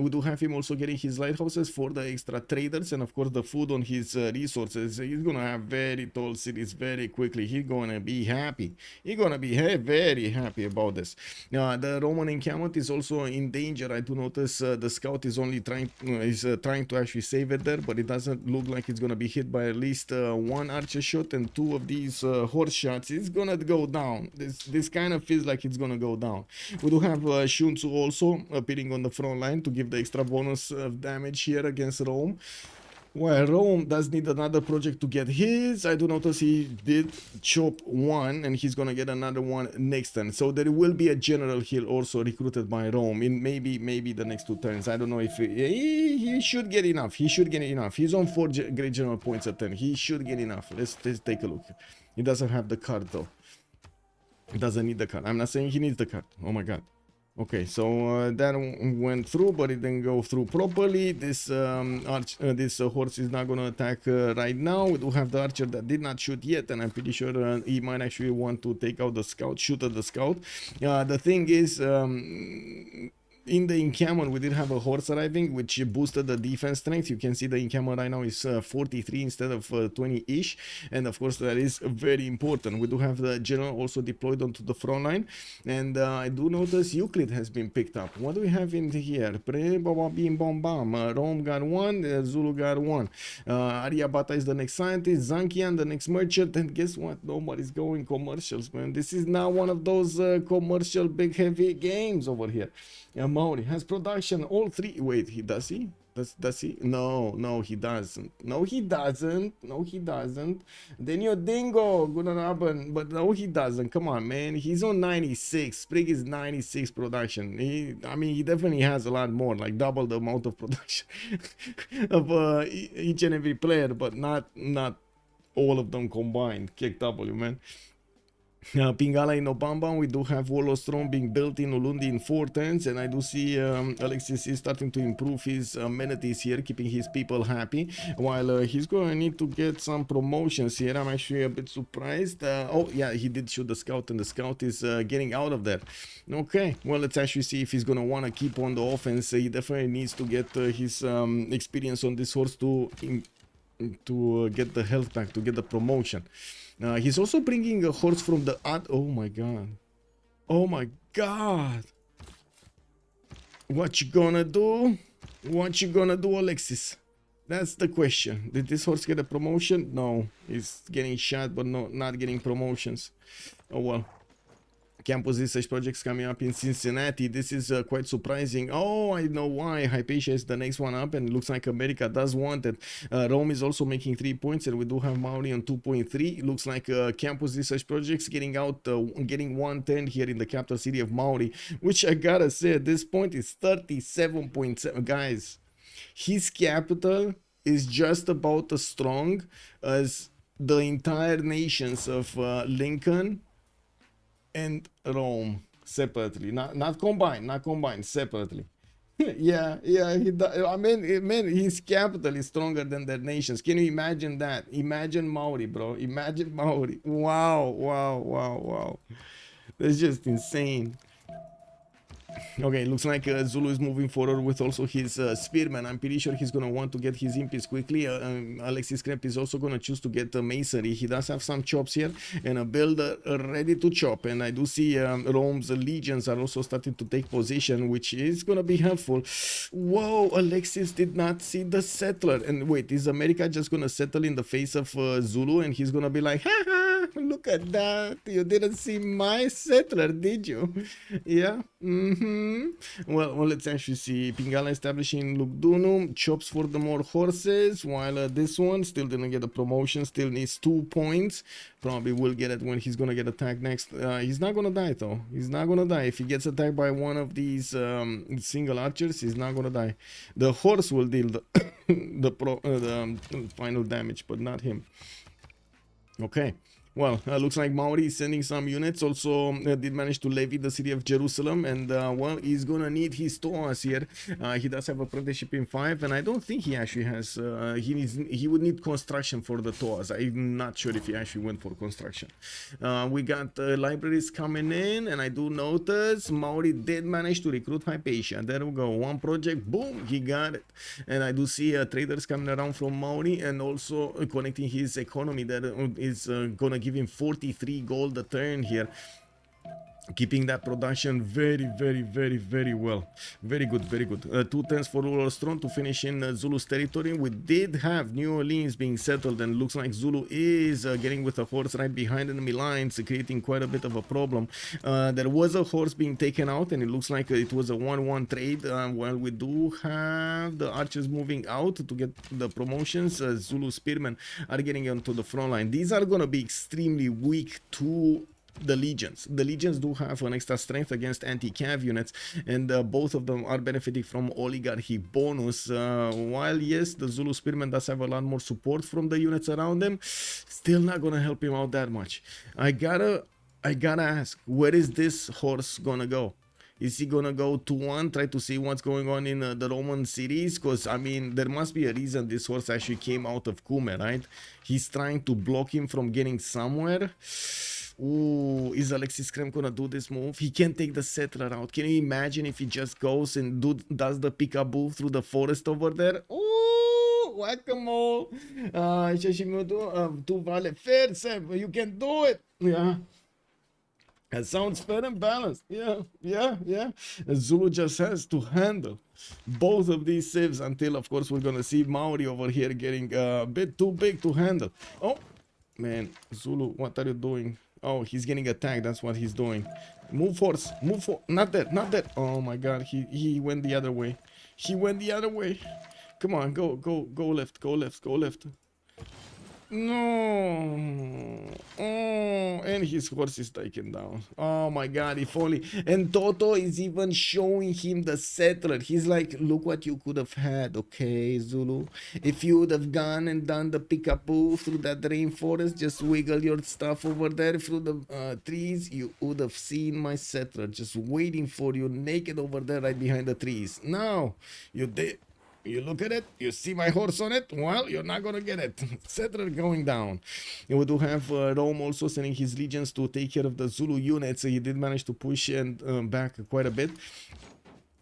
We do have him also getting his lighthouses for the extra traders, and of course the food on his resources. He's going to have very tall cities very quickly. He's going to be happy. He's going to be very happy about this. The Roman encampment is also in danger. I do notice the scout is only trying to actually save it there, but it doesn't look like it's gonna be hit by at least 1 archer shot and 2 of these horse shots. It's gonna go down. This kind of feels like it's gonna go down. We do have Shunzu also appearing on the front line to give the extra bonus of damage here against Rome. Well, Rome does need another project to get his. I do notice he did chop 1, and he's gonna get another one next turn. So there will be a general heal also recruited by Rome in maybe the next 2 turns. I don't know if he should get enough. He should get enough. He's on 4 great general points a turn. He should get enough. Let's take a look. He doesn't have the card though. He doesn't need the card. I'm not saying he needs the card. Oh my god. Okay, so that went through, but it didn't go through properly. This horse is not going to attack right now. We do have the archer that did not shoot yet, and I'm pretty sure he might actually want to take out the scout, shoot at the scout. The thing is, in the encampment, we did have a horse arriving, which boosted the defense strength. You can see the encampment right now is 43 instead of 20-ish. And of course, that is very important. We do have the general also deployed onto the front line. And I do notice Euclid has been picked up. What do we have in here? Rome got 1, Zulu got 1. Aryabhata is the next scientist, Zankian the next merchant. And guess what? Nobody's going commercials, man. This is not one of those commercial big heavy games over here. Maori has production all three. Wait, does he? Does he? No, he doesn't. No, he doesn't. No, he doesn't. Daniel Dingo, good on, but no, he doesn't. Come on, man. He's on 96. Sprig is 96 production. I mean, he definitely has a lot more, like double the amount of production of each and every player, but not all of them combined. Kick W, man. Pingala in Obamba, we do have Warlord Throne being built in Ulundi in 4 turns, and I do see Alexis is starting to improve his amenities here, keeping his people happy, while he's going to need to get some promotions here. I'm actually a bit surprised. Oh yeah, he did shoot the scout, and the scout is getting out of there. Okay, well, let's actually see if he's going to want to keep on the offense. He definitely needs to get his experience on this horse to get the health back, to get the promotion. He's also bringing a horse from the oh my god. Oh my god. What you gonna do? What you gonna do, Alexis? That's the question. Did this horse get a promotion? No. He's getting shot, but not getting promotions. Oh well. Campus research projects coming up in Cincinnati. This is quite surprising. Oh, I know why. Hypatia is the next one up, and it looks like America does want it. Rome is also making 3 points, and we do have Maori on 2.3. It looks like campus research projects getting out, getting 110 here in the capital city of Maori, which I gotta say at this point is 37.7. Guys, his capital is just about as strong as the entire nations of Lincoln and Rome separately, not combined, separately. yeah, I mean, his capital is stronger than their nations. Can you imagine that? Imagine Maori, bro. Imagine Maori. Wow. That's just insane. Okay, looks like Zulu is moving forward with also his spearman. I'm pretty sure he's gonna want to get his impies quickly. Alexis Krempp is also gonna choose to get masonry. He does have some chops here and a builder ready to chop. And I do see Rome's legions are also starting to take position, which is gonna be helpful. Whoa, Alexis did not see the settler. And wait, is America just gonna settle in the face of Zulu? And he's gonna be like, haha, look at that. You didn't see my settler, did you? Yeah. Well, let's actually see. Pingala establishing Lugdunum, chops for the more horses, while this one still didn't get a promotion, still needs 2 points. Probably will get it when he's gonna get attacked next. He's not gonna die though. He's not gonna die. If he gets attacked by one of these single archers, he's not gonna die. The horse will deal the final damage, but not him. Okay. Well, looks like Maori is sending some units. Also, did manage to levy the city of Jerusalem, and well, he's gonna need his Toas here. He does have apprenticeship in 5, and I don't think he actually has. He would need construction for the Toas. I'm not sure if he actually went for construction. We got libraries coming in, and I do notice Maori did manage to recruit Hypatia. There we go. One project, boom, he got it. And I do see traders coming around from Maori, and also connecting his economy that is gonna give him 43 gold a turn here, keeping that production very well. Very good. 2 turns for Warlord Throne to finish in Zulu's territory. We did have New Orleans being settled, and looks like Zulu is getting with a horse right behind enemy lines, creating quite a bit of a problem. There was a horse being taken out, and it looks like it was a 1-1 trade. While we do have the archers moving out to get the promotions, Zulu spearmen are getting onto the front line. These are going to be extremely weak to the legions. The legions do have an extra strength against anti-cav units, and both of them are benefiting from oligarchy bonus. While yes, the Zulu spearman does have a lot more support from the units around them, still not gonna help him out that much. I gotta ask, where is this horse gonna go? Is he gonna go to 1, try to see what's going on in the Roman cities? Because I mean, there must be a reason this horse actually came out of Kume, right? He's trying to block him from getting somewhere. Ooh, is Alexis Krempp gonna do this move? He can take the settler out. Can you imagine if he just goes and does the peekaboo through the forest over there? Ooh, whack-a-mole. Tu vale fair, Sam. You can do it. Yeah. That sounds fair and balanced. Yeah. Zulu just has to handle both of these civs until, of course, we're gonna see Maori over here getting a bit too big to handle. Oh, man, Zulu, what are you doing? Oh, he's getting attacked. That's what he's doing. Move horse, move for not that, not that. Oh my god, he went the other way. He went the other way. Come on, go left, go left, go left. No. Oh, and his horse is taken down. Oh my god, if only. And Toto is even showing him the settler. He's like, look what you could have had, okay, Zulu. If you would have gone and done the peekaboo through that rainforest, just wiggle your stuff over there through the trees, you would have seen my settler just waiting for you naked over there right behind the trees. Now, you did. You look at it, you see my horse on it, well, you're not gonna get it. Settler going down. And we do have Rome also sending his legions to take care of the Zulu units. He did manage to push and back quite a bit.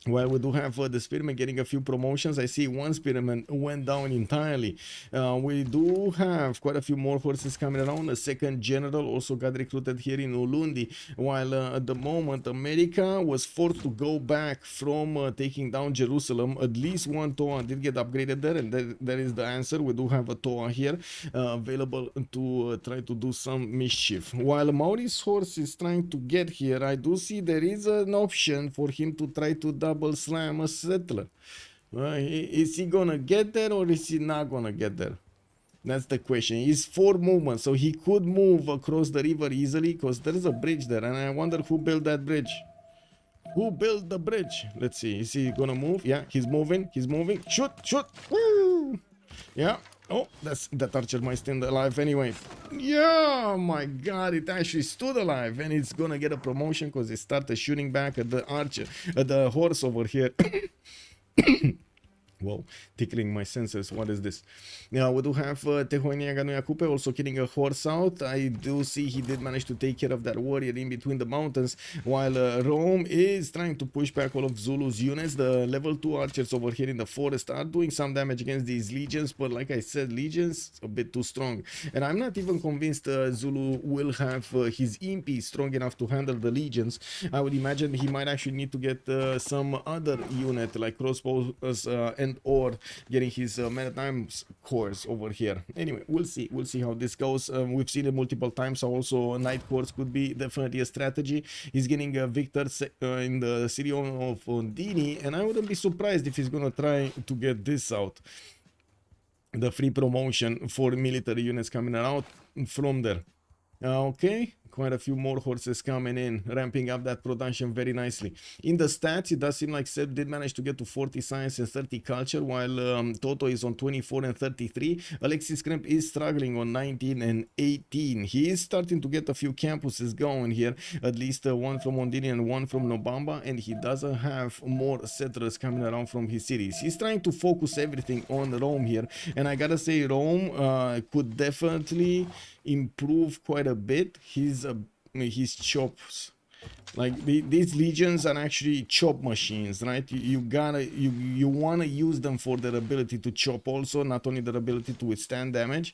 Well, we do have the Spearman getting a few promotions. I see one Spearman went down entirely. We do have quite a few more horses coming around. A second general also got recruited here in Ulundi. While at the moment, America was forced to go back from taking down Jerusalem. At least one Toa did get upgraded there, and that is the answer. We do have a Toa here available to try to do some mischief. While Mauri's horse is trying to get here, I do see there is an option for him to try to double slam a settler. Is he gonna get there or is he not gonna get there? That's the question. He's 4 movements, so he could move across the river easily because there's a bridge there, and I wonder who built that bridge. Who built the bridge? Let's see. Is he gonna move? Yeah, he's moving. He's moving. Shoot! Shoot! Woo! Yeah. Oh, that archer might stand alive anyway. Yeah, my god, it actually stood alive, and it's gonna get a promotion because it started shooting back at the archer, at the horse over here. Whoa, tickling my senses. What is this? Now we do have Tehonia Ganuyakupe also killing a horse out. I do see he did manage to take care of that warrior in between the mountains, while Rome is trying to push back all of Zulu's units. The level 2 archers over here in the forest are doing some damage against these legions, but like I said, legions a bit too strong, and I'm not even convinced Zulu will have his impi strong enough to handle the legions. I would imagine he might actually need to get some other unit like crossbows and or getting his man-at-arms corps over here. Anyway, we'll see how this goes. We've seen it multiple times. Also, night corps could be definitely a strategy. He's getting victors in the city of Ondini, and I wouldn't be surprised if he's gonna try to get this out, the free promotion for military units coming out from there. Okay, quite a few more horses coming in, ramping up that production very nicely. In the stats, it does seem like Seb did manage to get to 40 science and 30 culture, while Toto is on 24 and 33. Alexis Krempp is struggling on 19 and 18. He is starting to get a few campuses going here, at least one from Ondini and one from Nobamba, and he doesn't have more settlers coming around from his cities. He's trying to focus everything on Rome here, and I gotta say Rome could definitely improve quite a bit his chops. Like these legions are actually chop machines, right? You want to use them for their ability to chop also, not only their ability to withstand damage.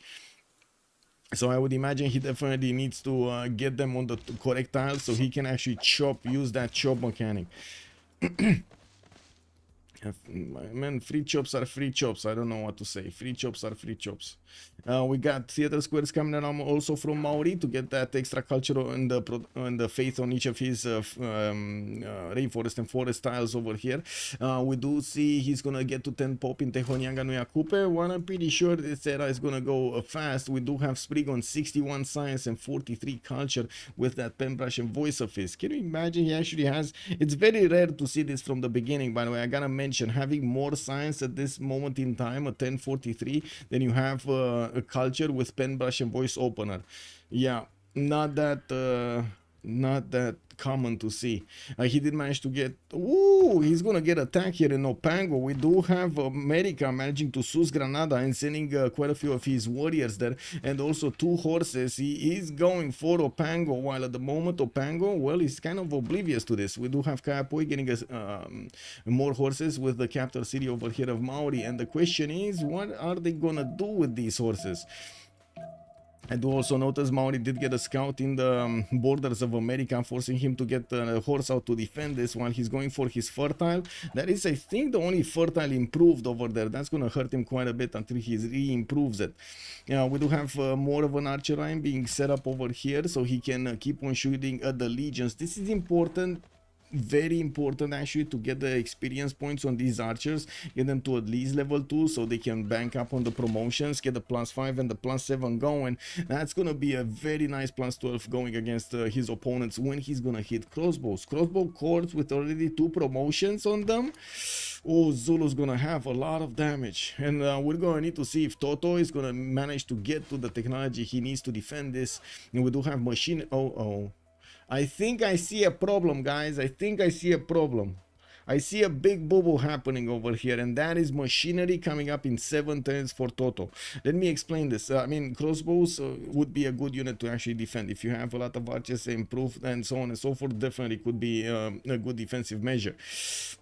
So I would imagine he definitely needs to get them on the correct tile so he can actually use that chop mechanic. Man, free chops are free chops. I don't know what to say. Free chops are free chops. We got theater squares coming around also from Mauri to get that extra culture and the faith on each of his rainforest and forest tiles over here. We do see he's gonna get to 10 pop in Tehonyanga no Yakupe. Well, I'm pretty sure this era is gonna go fast. We do have Spriggan 61 science and 43 culture with that pen brush and voice of his. Can you imagine? He actually has. It's very rare to see this from the beginning, by the way. I gotta mention having more science at this moment in time, a 1043, than you have a culture with pen brush and voice opener. Yeah, not that common to see. He did manage to get. Ooh, he's gonna get attacked here in Opango. We do have America managing to sus Granada and sending quite a few of his warriors there, and also 2 horses. He is going for Opango, while at the moment Opango, well, he's kind of oblivious to this. We do have Kayapoi getting more horses with the capital city over here of Mauri, and the question is, what are they gonna do with these horses? I do also notice Maori did get a scout in the borders of America, forcing him to get a horse out to defend this while he's going for his fertile. That is, I think, the only fertile improved over there. That's going to hurt him quite a bit until he re-improves it. We do have more of an archer line being set up over here, so he can keep on shooting at the legions. This is important. Very important actually to get the experience points on these archers, get them to at least level 2 so they can bank up on the promotions, get the +5 and the +7 going. That's gonna be a very nice +12 going against his opponents when he's gonna hit crossbows. Crossbow cords with already 2 promotions on them. Oh, Zulu's gonna have a lot of damage, and we're gonna need to see if Toto is gonna manage to get to the technology he needs to defend this. And we do have machine. I think I see a problem, guys. I think I see a problem. I see a big boo-boo happening over here, and that is machinery coming up in 7 turns for Toto. Let me explain this. I mean, crossbows would be a good unit to actually defend. If you have a lot of archers improved and so on and so forth, definitely could be a good defensive measure.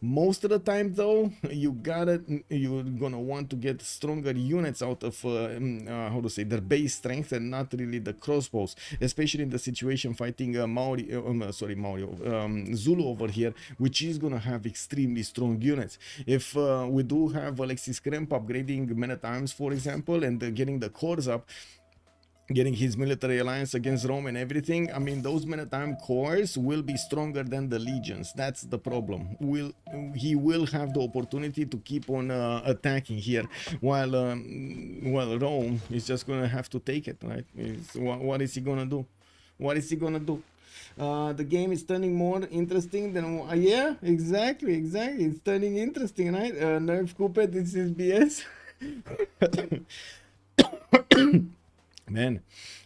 Most of the time, though, you're gonna want to get stronger units out of how to say, their base strength, and not really the crossbows, especially in the situation fighting Zulu over here, which is gonna have extremely strong units. If we do have Alexis Krempp upgrading many times, for example, and getting the cores up, getting his military alliance against Rome and everything, I mean, those maritime cores will be stronger than the legions. That's the problem. He will have the opportunity to keep on attacking here, while Rome is just gonna have to take it, right? What is he gonna do? What is he gonna do? The game is turning more interesting than yeah, exactly. It's turning interesting, right? Nerf Coupe, this is BS. Man,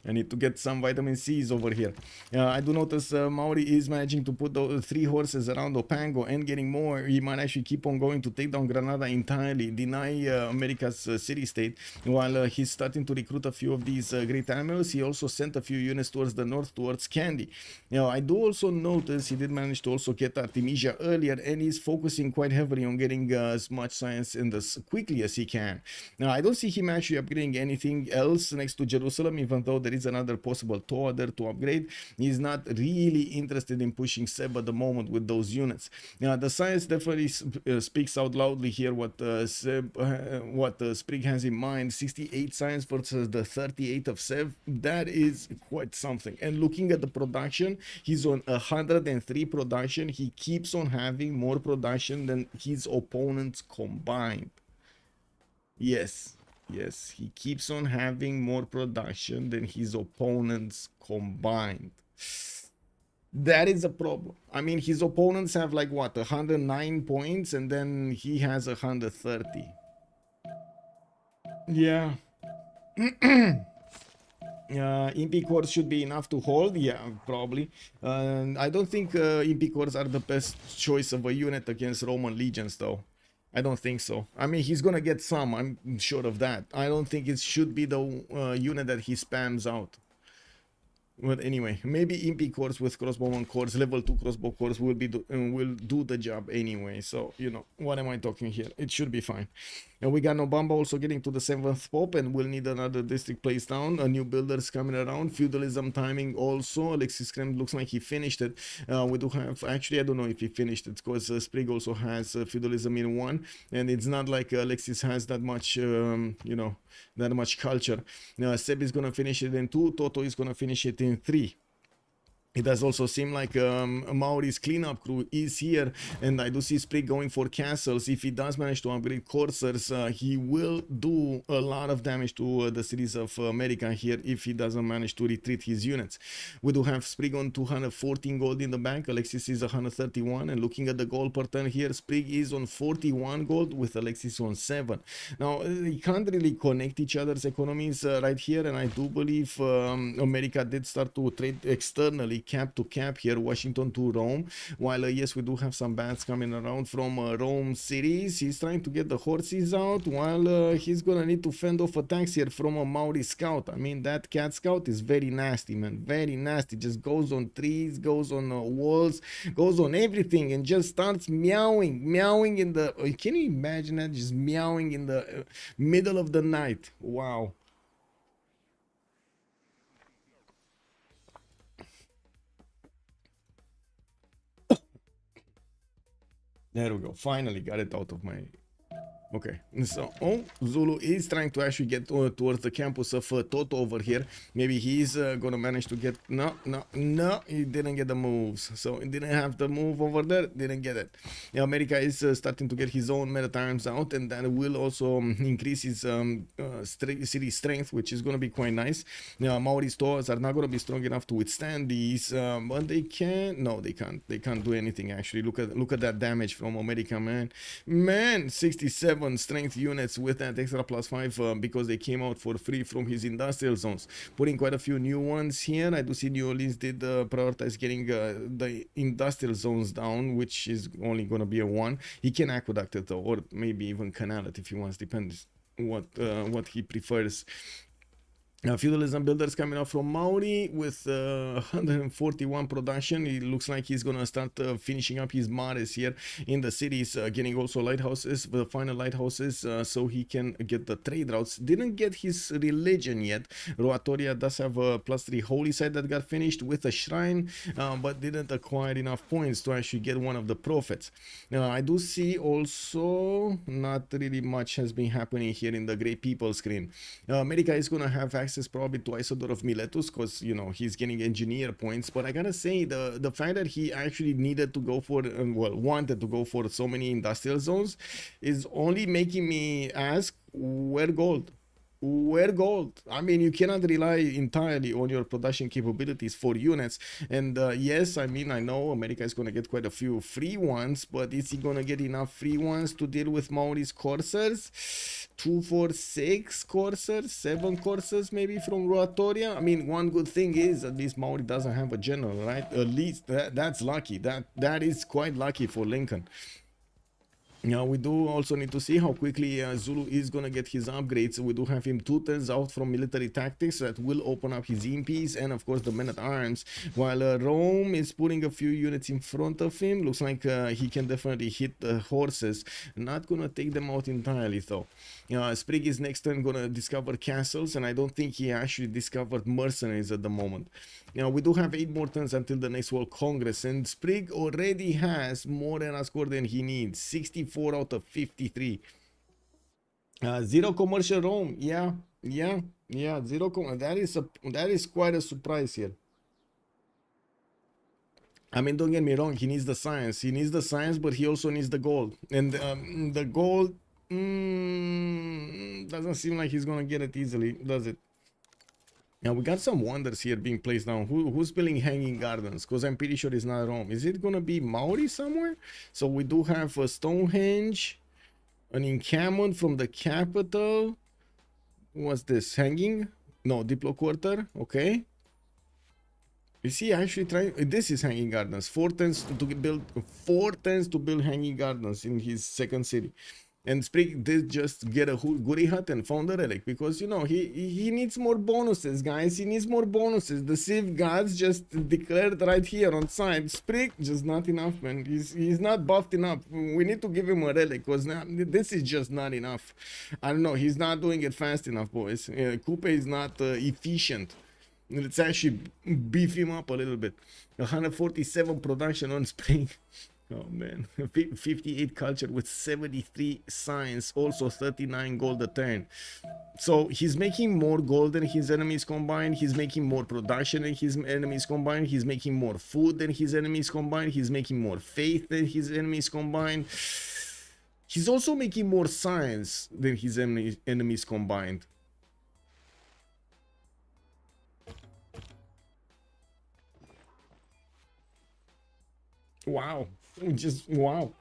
I need to get some vitamin C's over here. I do notice Maori is managing to put the 3 horses around Opango and getting more. He might actually keep on going to take down Granada entirely, deny America's city-state, while he's starting to recruit a few of these great animals. He also sent a few units towards the north, towards Candy. Now, I do also notice he did manage to also get Artemisia earlier, and he's focusing quite heavily on getting as much science in as quickly as he can. Now, I don't see him actually upgrading anything else next to Jerusalem, even though there is another possible Toa there to upgrade. He's not really interested in pushing Seb at the moment with those units. The science definitely speaks out loudly here what Sprig has in mind. 68 science versus the 38 of Seb. That is quite something. And looking at the production, he's on 103 production. He keeps on having more production than his opponents combined. Yes, he keeps on having more production than his opponents combined. That is a problem. I mean, his opponents have like what, 109 points, and then he has 130. Yeah. Impi cores should be enough to hold. Yeah, probably. I don't think Impi cores are the best choice of a unit against Roman legions, though. I don't think so. I mean, he's gonna get some, I'm sure of that. I don't think it should be the unit that he spams out. But anyway, maybe Impi cores with crossbowman cores, level 2 crossbow cores will do the job anyway. So, you know, what am I talking here? It should be fine. And we got Nobamba also getting to the 7th pop, and we'll need another district placed down. A new builders coming around. Feudalism timing also. Alexis Krempp looks like he finished it. We do have, actually, I don't know if he finished it, because Sprig also has feudalism in 1, and it's not like Alexis has that much, you know, that much culture. Seb is gonna finish it in 2. Toto is gonna finish it in 3. It does also seem like Maori's cleanup crew is here, and I do see Sprig going for castles. If he does manage to upgrade coursers, he will do a lot of damage to the cities of America here if he doesn't manage to retreat his units. We do have Sprig on 214 gold in the bank. Alexis is 131, and looking at the gold per turn here, Sprig is on 41 gold with Alexis on 7. Now, you can't really connect each other's economies right here, and I do believe America did start to trade externally, cap to cap here, Washington to Rome, while yes, we do have some bats coming around from Rome cities. He's trying to get the horses out, while he's gonna need to fend off attacks here from a Maori scout. I mean, that cat scout is very nasty, man, very nasty. Just goes on trees, goes on walls, goes on everything, and just starts meowing in the, can you imagine that, just meowing in the middle of the night? Wow. There we go. Finally got it out of my... Okay, so Zulu is trying to actually get towards the campus of Toto over here. Maybe he's gonna manage to get... No, he didn't get the moves. So he didn't have the move over there, didn't get it. Yeah, America is starting to get his own meta arms out, and that will also increase his city strength, which is gonna be quite nice. Maori's stores are not gonna be strong enough to withstand these, but they can... No, they can't. They can't do anything actually. Look at that damage from America, man. 67 strength units with that extra +5 because they came out for free from his industrial zones, putting quite a few new ones here. I do see New Orleans did prioritize getting the industrial zones down, which is only going to be a 1. He can aqueduct it though, or maybe even canal it if he wants, depends what he prefers. Feudalism builders coming up from Maori with 141 production. It looks like he's gonna start finishing up his mares here in the cities, getting also lighthouses, the final lighthouses, so he can get the trade routes. Didn't get his religion yet. Roatoria does have a +3 holy site that got finished with a shrine, but didn't acquire enough points to actually get one of the prophets. I do see also not really much has been happening here in the Great People screen. America is gonna have access probably to Isidore of Miletus because, you know, he's getting engineer points, but I gotta say the fact that he actually needed to go for well, wanted to go for so many industrial zones is only making me ask, where gold? Where gold? I mean, you cannot rely entirely on your production capabilities for units. And yes, I mean, I know America is going to get quite a few free ones, but is he going to get enough free ones to deal with Maori's coursers? 2, 4, 6 coursers, 7 coursers maybe from Roatoria. I mean, one good thing is at least Maori doesn't have a general, right? At least that's lucky. That is quite lucky for Lincoln. Now we do also need to see how quickly Zulu is gonna get his upgrades. We do have him 2 turns out from military tactics that will open up his impies and of course the men at arms, while Rome is putting a few units in front of him. Looks like he can definitely hit the horses. Not gonna take them out entirely though. Sprig is next turn gonna discover castles, and I don't think he actually discovered mercenaries at the moment. Now we do have 8 more turns until the next World Congress, and Sprig already has more era score than he needs. 64 out of 53. 0 commercial Rome. Yeah. 0 that is quite a surprise here. I mean, don't get me wrong, he needs the science. He needs the science, but he also needs the gold. And the gold doesn't seem like he's gonna get it easily, does it? Now we got some wonders here being placed down. Who's building hanging gardens? Because I'm pretty sure it's not Rome. Is it gonna be Maori somewhere? So we do have a Stonehenge, an encampment from the capital. What's this? Hanging? No, Diplo Quarter. Okay. Is he actually trying? This is hanging gardens. 4 turns to build hanging gardens in his second city. And Sprig did just get a goody hut and found a relic because, you know, he needs more bonuses, guys. He needs more bonuses. The Civ gods just declared right here on side. Sprig just not enough, man. He's not buffed enough. We need to give him a relic because this is just not enough. I don't know. He's not doing it fast enough, boys. Coupe is not efficient. Let's actually beef him up a little bit. 147 production on Sprig. Oh man, 58 culture with 73 science, also 39 gold a turn. So he's making more gold than his enemies combined. He's making more production than his enemies combined. He's making more food than his enemies combined. He's making more faith than his enemies combined. He's also making more science than his enemies combined. Wow. Just wow.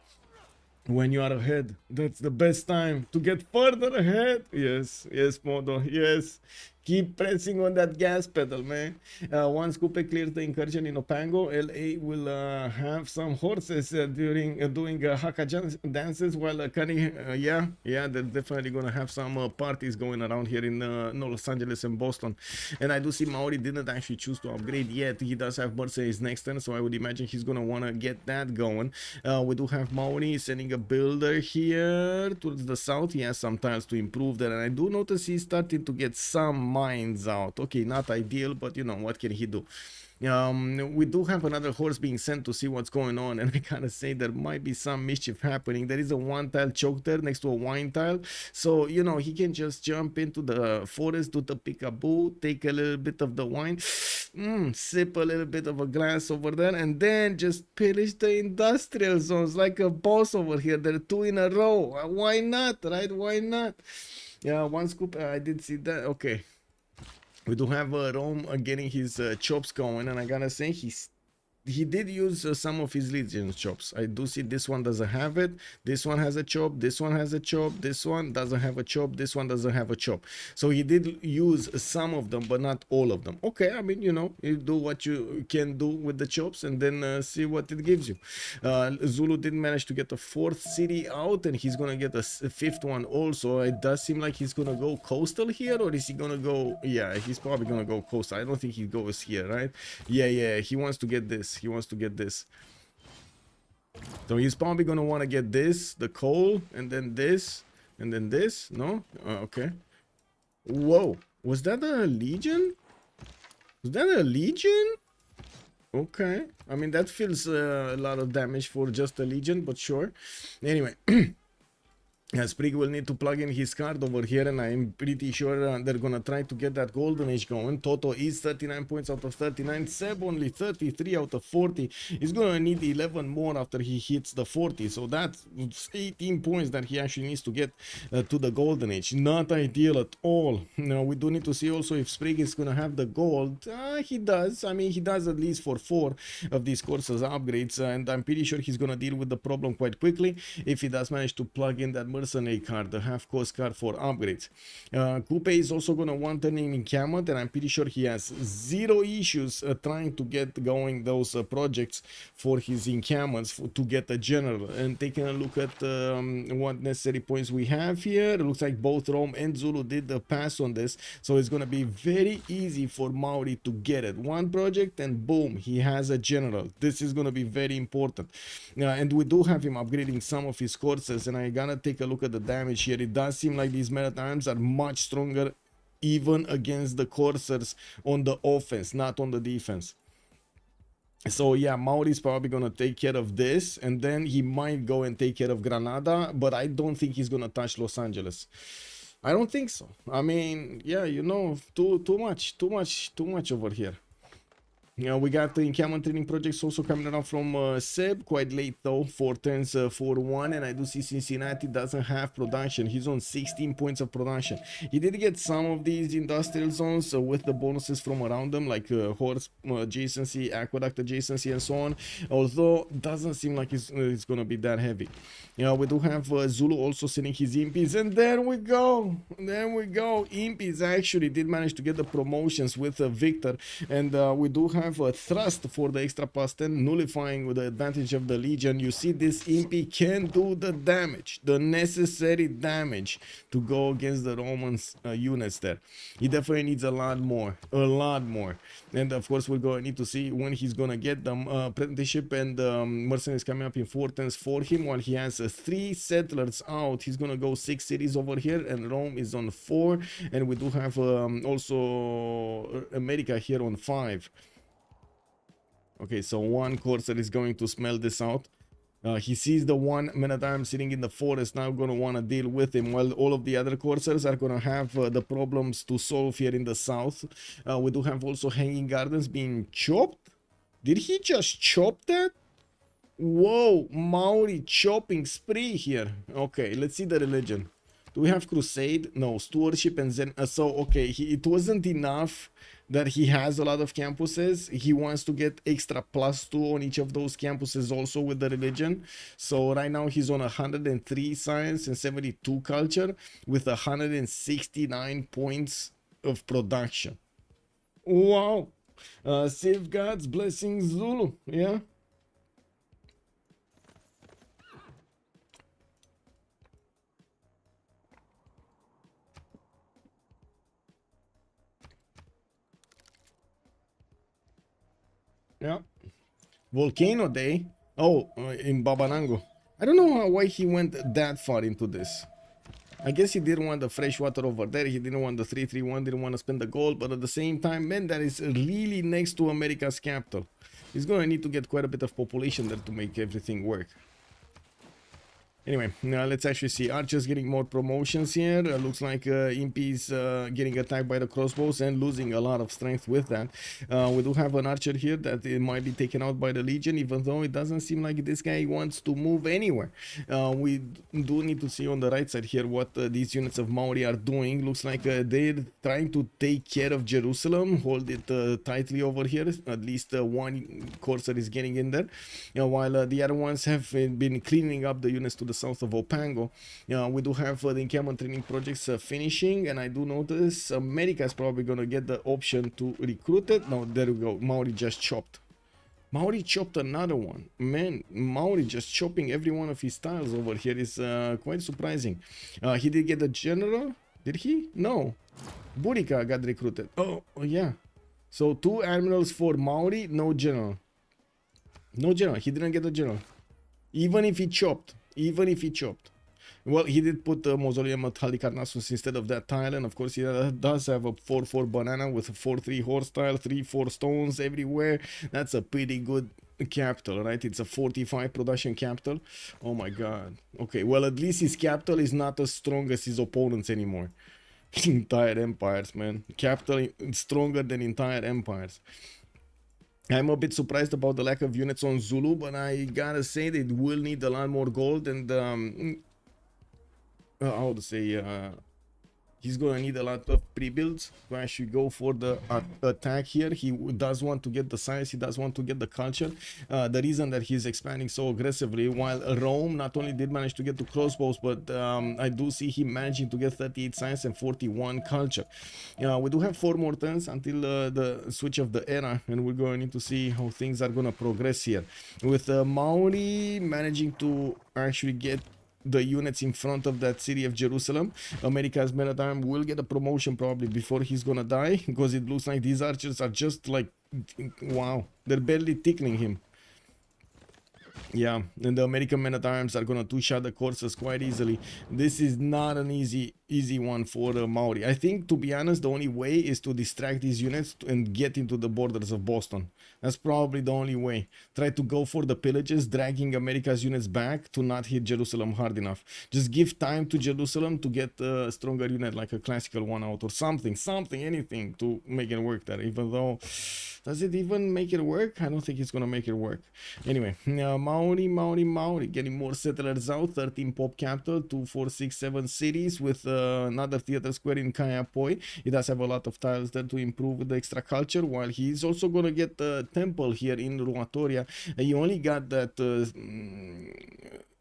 When you are ahead, that's the best time to get further ahead. Yes, Modo, yes. Keep pressing on that gas pedal, man. Once Coupe clears the incursion in Opango, LA will have some horses during doing haka dances while cutting. Yeah, they're definitely gonna have some parties going around here in Los Angeles and Boston. And I do see Maori didn't actually choose to upgrade yet. He does have mercenaries next turn, so I would imagine he's gonna wanna get that going. We do have Maori sending a builder here towards the south. He has some tiles to improve that, and I do notice he's starting to get some mines out. Okay, not ideal, but you know, what can he do? We do have another horse being sent to see what's going on, and I gotta say there might be some mischief happening. There is a one tile choke there next to a wine tile, so you know he can just jump into the forest, do the peekaboo, take a little bit of the wine, sip a little bit of a glass over there, and then just pillage the industrial zones like a boss over here. There are 2 in a row. Why not, right? Why not? Yeah, one scoop. I did see that. Okay. We do have Rome getting his chops going, and I gotta say he did use some of his Legion chops. I do see this one doesn't have it. This one has a chop. This one has a chop. This one doesn't have a chop. This one doesn't have a chop. So he did use some of them, but not all of them. Okay, I mean, you know, you do what you can do with the chops, and then see what it gives you. Zulu did manage to get a 4th city out, and he's gonna get a 5th one also. It does seem like he's gonna go coastal here, or is he gonna go? Yeah, he's probably gonna go coastal. I don't think he goes here, right? Yeah, he wants to get this. He wants to get this. So he's probably gonna want to get this, the coal, and then this, and then this. No? Okay. Whoa. Was that a Legion? Was that a Legion? Okay. I mean, that feels a lot of damage for just a Legion, but sure. Anyway. Sprig will need to plug in his card over here, and I'm pretty sure they're gonna try to get that golden age going. Toto is 39 points out of 39. Seb only 33 out of 40. He's gonna need 11 more after he hits the 40, so that's 18 points that he actually needs to get to the golden age. Not ideal at all. Now we do need to see also if Sprig is gonna have the gold. He does. I mean, he does at least for 4 of these courses upgrades, and I'm pretty sure he's gonna deal with the problem quite quickly if he does manage to plug in that mercenary card, the half cost card for upgrades. Coupe is also gonna want an encampment, and I'm pretty sure he has 0 issues trying to get going those projects for his encampments to get a general. And taking a look at what necessary points we have here, it looks like both Rome and Zulu did the pass on this, so it's gonna be very easy for Maori to get it. One project and boom, he has a general. This is gonna be very important. And we do have him upgrading some of his courses, and I gotta take a look at the damage here. It does seem like these meta arms are much stronger even against the coursers on the offense, not on the defense. So yeah, Mauri's probably gonna take care of this, and then he might go and take care of Granada, but I don't think he's gonna touch Los Angeles. I don't think so. I mean, yeah, you know, too much over here. We got the encampment training projects also coming around from Seb, quite late though, 4 turns for 1, and I do see Cincinnati doesn't have production. He's on 16 points of production. He did get some of these industrial zones with the bonuses from around them, like horse adjacency, aqueduct adjacency, and so on, although doesn't seem like it's gonna be that heavy. We do have Zulu also sending his impies, and there we go. Impies actually did manage to get the promotions with Victor, and we do have a thrust for the extra plus 10, nullifying with the advantage of the Legion. You see, this impy can do the damage, the necessary damage to go against the Romans units there. He definitely needs a lot more, and of course we're going to need to see when he's gonna get them. Apprenticeship and mercenaries coming up in 4 turns for him, while he has 3 settlers out. He's gonna go 6 cities over here, and Rome is on 4, and we do have also America here on 5. Okay, so one courser is going to smell this out. He sees the one man-at-arms sitting in the forest, now going to want to deal with him, while all of the other coursers are going to have the problems to solve here in the south. We do have also Hanging Gardens being chopped. Did he just chop that? Whoa, Maori chopping spree here. Okay, let's see the religion. Do we have Crusade? No, Stewardship and Zen. So, okay, it wasn't enough that he has a lot of campuses. He wants to get extra +2 on each of those campuses also with the religion. So right now he's on 103 science and 72 culture with 169 points of production. Wow. Save God's blessings, Zulu. Yeah. Yeah. Volcano Day. Oh, in Babanango. I don't know why he went that far into this. I guess he didn't want the fresh water over there. He didn't want the 331, didn't want to spend the gold. But at the same time, man, that is really next to America's capital. He's going to need to get quite a bit of population there to make everything work. Anyway, now let's actually see. Archer's getting more promotions here. Looks like Impy's getting attacked by the crossbows and losing a lot of strength with that. We do have an archer here that it might be taken out by the Legion, even though it doesn't seem like this guy wants to move anywhere. We do need to see on the right side here what these units of Maori are doing. Looks like they're trying to take care of Jerusalem, hold it tightly over here. At least one Corsair is getting in there, while the other ones have been cleaning up the units to the south of Opango. We do have the encampment training projects finishing, and I do notice America is probably going to get the option to recruit it. No, there we go. Maori just chopped. Maori chopped another one. Man, Maori just chopping every one of his tiles over here is quite surprising. He did get a general. Did he? No. Burica got recruited. Oh, yeah. So 2 admirals for Maori, no general. No general. He didn't get a general. Even if he chopped. Even if he chopped. Well, he did put the Mausoleum at Halicarnassus instead of that tile, and of course he does have a 4-4 banana with a 4-3 horse tile, 3-4 stones everywhere. That's a pretty good capital, right? It's a 45 production capital. Oh my god. Okay, well, at least his capital is not as strong as his opponents anymore. Entire empires, man. Capital stronger than entire empires. I'm a bit surprised about the lack of units on Zulu, but I gotta say they will need a lot more gold, and how to say, he's gonna need a lot of pre-builds to actually go for the attack here. He does want to get the science, he does want to get the culture. The reason that he's expanding so aggressively, while Rome not only did manage to get the crossbows, but I do see him managing to get 38 science and 41 culture. We do have 4 more turns until the switch of the era, and we're going to need to see how things are gonna progress here. With Maori managing to actually get the units in front of that city of Jerusalem, America's men-at-arm will get a promotion probably before he's gonna die, because it looks like these archers are just like, wow, they're barely tickling him. Yeah, and the American men-at-arms are gonna two-shot the Corsairs quite easily. This is not an easy one for Maori. I think, to be honest, the only way is to distract these units and get into the borders of Boston. That's probably the only way. Try to go for the pillages, dragging America's units back to not hit Jerusalem hard enough. Just give time to Jerusalem to get a stronger unit, like a classical one out or something, anything to make it work there. Even though, does it even make it work? I don't think it's gonna make it work. Anyway, Maori getting more settlers out. 13 pop capital, 2, 4, 6, 7 cities with another theater square in Kayapoi. He does have a lot of tiles there to improve the extra culture, while he's also gonna get the temple here in Ruatoria. He only got that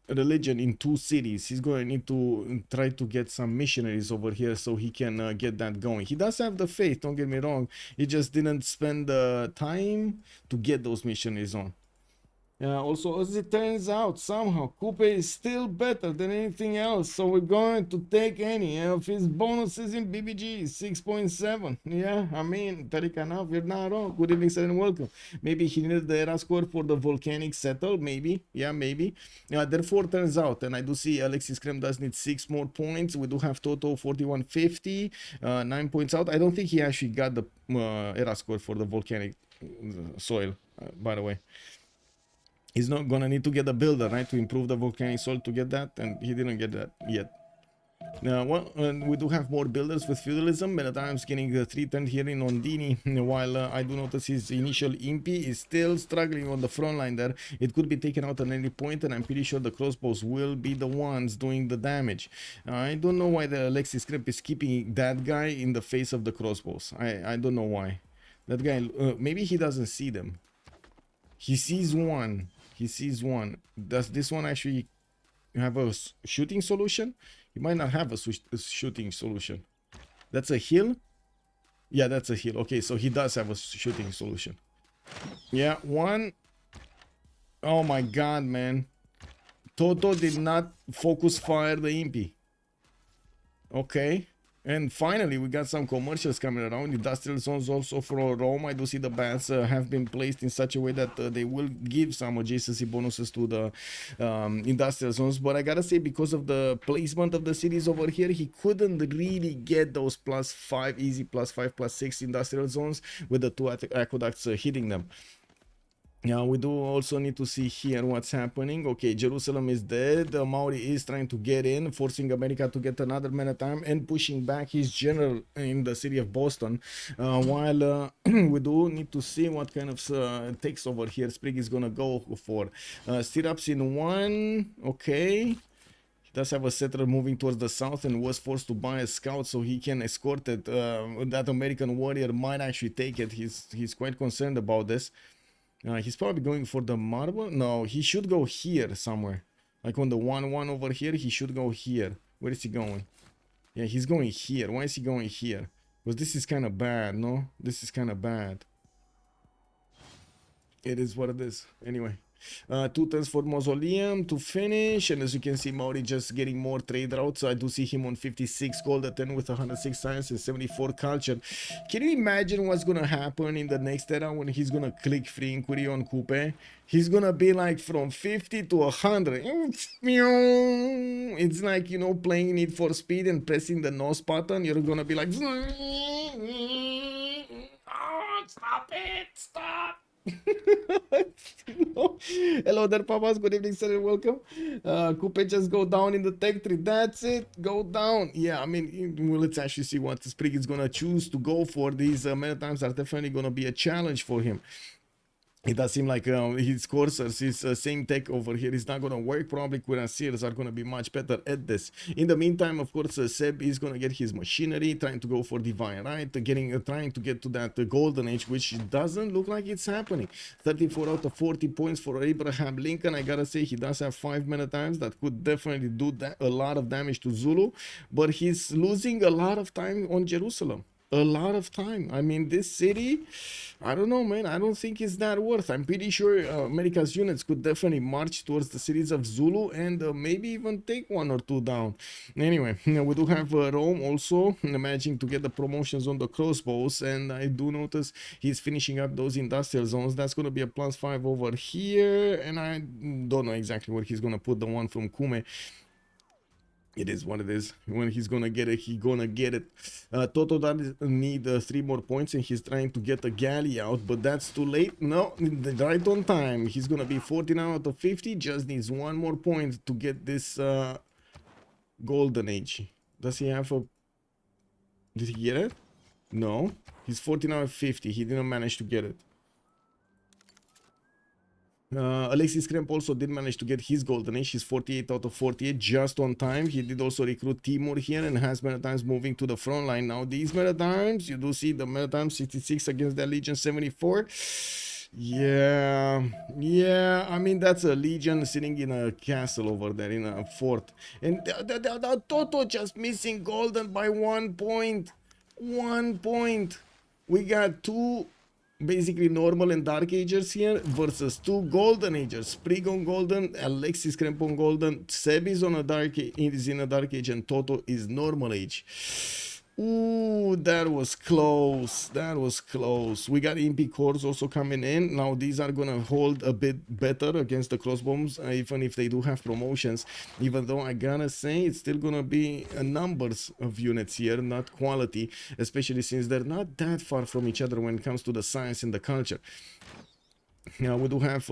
religion in 2 cities. He's going to need to try to get some missionaries over here so he can get that going. He does have the faith, don't get me wrong. He just didn't spend the time to get those missionaries on. Also, as it turns out, somehow Coupe is still better than anything else, so we're going to take any of his bonuses in BBG. 6.7. Yeah, I mean, Tariq Anaf, you're not wrong. Good evening, sir, and welcome. Maybe he needed the era score for the volcanic settle. Maybe. Yeah, maybe. Therefore, turns out, and I do see Alexis Krempp does need 6 more points. We do have Toto 4150, 9 points out. I don't think he actually got the era score for the volcanic soil, by the way. He's not gonna need to get a builder, right, to improve the volcanic soil to get that, and he didn't get that yet. We do have more builders with feudalism. Men-at-arms getting 3 turned here in Ondini, while I do notice his initial Impy is still struggling on the front line there. It could be taken out at any point, and I'm pretty sure the crossbows will be the ones doing the damage. I don't know why the Alexis Krempp is keeping that guy in the face of the crossbows. I don't know why. That guy, maybe he doesn't see them. He sees one. He sees one. Does this one actually have a shooting solution? He might not have a shooting solution. That's a hill? Yeah, that's a hill. Okay, so he does have a shooting solution. Yeah, one. Oh my god, man. Toto did not focus fire the Impy. Okay. And finally, we got some commercials coming around. Industrial zones also for Rome. I do see the bans have been placed in such a way that they will give some adjacency bonuses to the industrial zones. But I gotta say, because of the placement of the cities over here, he couldn't really get those +5, easy +5, +6 industrial zones with the two aqueducts hitting them. Yeah, we do also need to see here what's happening. Okay, Jerusalem is dead. Mauri is trying to get in, forcing America to get another maritime and pushing back his general in the city of Boston. While we do need to see what kind of takes over here Sprig is gonna go for. Stirrups in 1. Okay. He does have a settler moving towards the south and was forced to buy a scout so he can escort it. That American warrior might actually take it. He's quite concerned about this. He's probably going for the marble. No, he should go here somewhere. Like on the 1-1 over here, he should go here. Where is he going? Yeah, he's going here. Why is he going here? Because this is kind of bad, no? This is kind of bad. It is what it is. Anyway. 2 turns for Mausoleum to finish, and as you can see, Mauri just getting more trade routes. I do see him on 56 gold, a 10 with 106 science and 74 culture. Can you imagine what's gonna happen in the next era when he's gonna click free inquiry on Coupe? He's gonna be like from 50 to 100. It's like, you know, playing Need for Speed and pressing the nose button. You're gonna be like, oh, stop it, stop. Hello there, papas. Good evening, sir, and welcome. Coupe just go down in the tech tree. That's it. Go down. Yeah, I mean, well, let's actually see what Sprig is gonna choose to go for. These maritimes are definitely gonna be a challenge for him. It does seem like his coursers, his same tech over here is not going to work. Probably cuirassiers are going to be much better at this. In the meantime, of course, Seb is going to get his machinery, trying to go for divine right, trying to get to that golden age, which doesn't look like it's happening. 34 out of 40 points for Abraham Lincoln. I gotta say, he does have 5 maritimes that could definitely do a lot of damage to Zulu, but he's losing a lot of time on Jerusalem. A lot of time. I mean, this city, I don't know, man. I don't think it's that worth. I'm pretty sure America's units could definitely march towards the cities of Zulu and maybe even take 1 or 2 down. Anyway, we do have Rome also managing to get the promotions on the crossbows, and I do notice he's finishing up those industrial zones. That's going to be a +5 over here, and I don't know exactly where he's going to put the one from Kume. It is what it is. When he's gonna get it, he's gonna get it. Toto does need 3 more points, and he's trying to get a galley out, but that's too late. No, right on time. He's gonna be 49 out of 50. Just needs 1 more point to get this golden age. Does he have a... Did he get it? No. He's 49 out of 50. He didn't manage to get it. Alexis Krempp also did manage to get his golden age. He's 48 out of 48, just on time. He did also recruit Timur here and has Maritimes moving to the front line. Now these Maritimes, you do see the Maritimes 66 against the Legion 74. Yeah, I mean, that's a Legion sitting in a castle over there, in a fort. And the Toto just missing golden by 1 point. 1 point. We got 2 basically normal and dark agers here versus 2 golden agers. Sprig on golden, Alexis Krempp on golden, Seb is on a dark is in a dark age, and Toto is normal age. Ooh, that was close. That was close. We got Impy cores also coming in. Now these are gonna hold a bit better against the crossbows, even if they do have promotions. Even though I gotta say, it's still gonna be numbers of units here, not quality, especially since they're not that far from each other when it comes to the science and the culture. Now we do have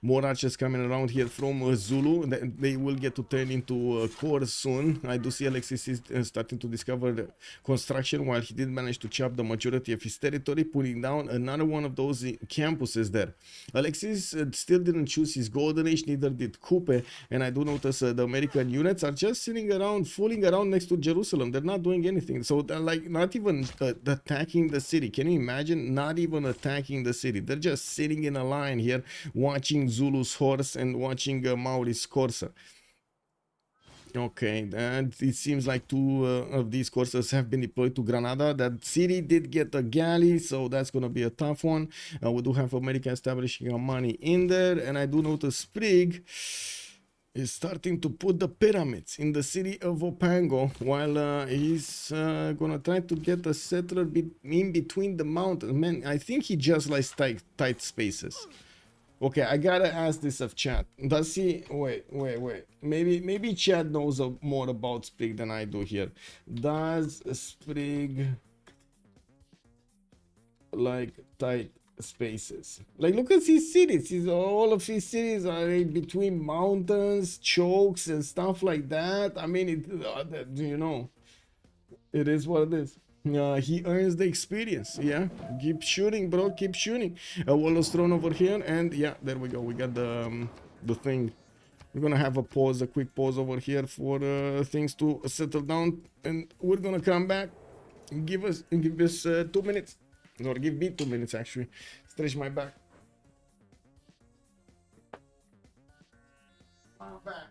more archers coming around here from Zulu. They will get to turn into cores soon. I do see Alexis is starting to discover the construction, while he did manage to chop the majority of his territory, putting down another one of those campuses there. Alexis still didn't choose his golden age, neither did Coupe, and I do notice the American units are just sitting around, fooling around next to Jerusalem. They're not doing anything. So they're like not even attacking the city. Can you imagine? Not even attacking the city. They're just sitting in a line here, watching Zulu's horse and watching Mauri's Corsa. Okay, and it seems like 2 of these courses have been deployed to Granada. That city did get a galley, so that's going to be a tough one. We do have America establishing a money in there, and I do notice Sprig is starting to put the pyramids in the city of Opango while he's gonna try to get a settler in between the mountains. Man, I think he just likes tight spaces. Okay, I gotta ask this of chat. Does he... Wait. Maybe chat knows more about Sprig than I do here. Does Sprig like tight spaces? Like, look at his cities. All of his cities are in between mountains, chokes, and stuff like that. I mean, you know, it is what it is. He earns the experience. Yeah, keep shooting, bro. Keep shooting. A wall is thrown over here, and yeah, there we go. We got the thing. We're gonna have a quick pause over here for things to settle down, and we're gonna come back. Give us 2 minutes, or give me 2 minutes actually. Stretch my back. My back.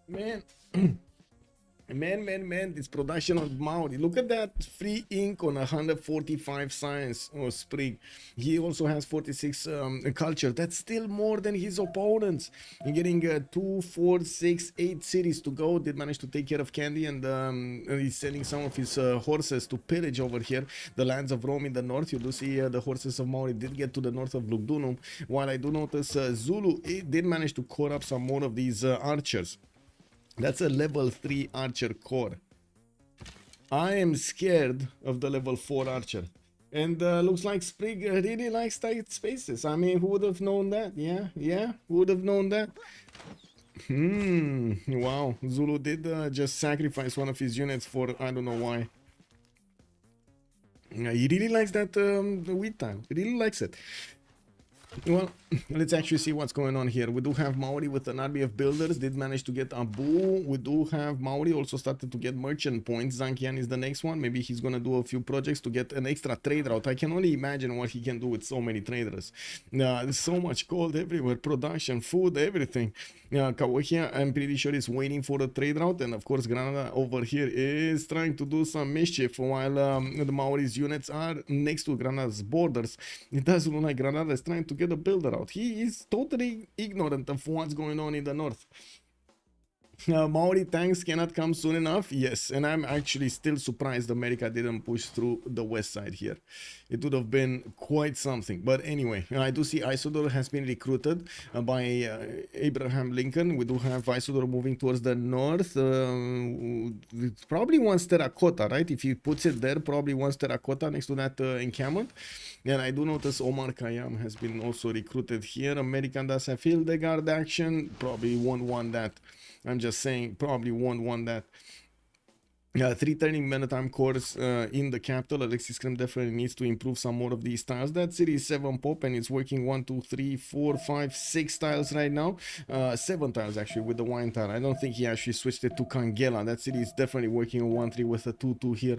Man, man, this production of Maori. Look at that free ink on 145 science or Sprig. He also has 46 culture. That's still more than his opponents. He's getting 2, 4, 6, 8 cities to go. Did manage to take care of Candy, and he's sending some of his horses to pillage over here the lands of Rome in the north. You do see the horses of Maori did get to the north of Lugdunum. While I do notice Zulu did manage to core up some more of these archers. That's a level 3 archer core. I am scared of the level 4 archer. And looks like Sprig really likes tight spaces. I mean, who would have known that? Yeah, who would have known that? Wow, Zulu did just sacrifice one of his units for I don't know why. He really likes that wheat tile. He really likes it. Well, let's actually see what's going on here. We do have Maori with an army of builders, did manage to get Abu. We do have Maori also started to get merchant points. Zankian is the next one. Maybe he's gonna do a few projects to get an extra trade route. I can only imagine what he can do with so many traders. There's so much gold everywhere, production, food, everything. Kawakia, I'm pretty sure is waiting for a trade route, and of course Granada over here is trying to do some mischief while the Maori's units are next to Granada's borders. It does look like Granada is trying to get a builder out. He is totally ignorant of what's going on in the north. Maori tanks cannot come soon enough. Yes, and I'm actually still surprised America didn't push through the west side here. It would have been quite something. But anyway, I do see Isidore has been recruited by Abraham Lincoln. We do have Isidore moving towards the north. Probably wants terracotta, right? If he puts it there, probably wants terracotta next to that encampment. And I do notice Omar Khayyam has been also recruited here. American does have Hildegard action. Probably won't want that. I'm just saying, probably won't want that. 3 turning maritime cores in the capital. Alexis Krempp definitely needs to improve some more of these tiles. That city is 7 pop and it's working 1, 2, 3, 4, 5, 6 tiles right now. 7 tiles actually with the wine tile. I don't think he actually switched it to Kangela. That city is definitely working on 1, 3 with a 2, 2 here.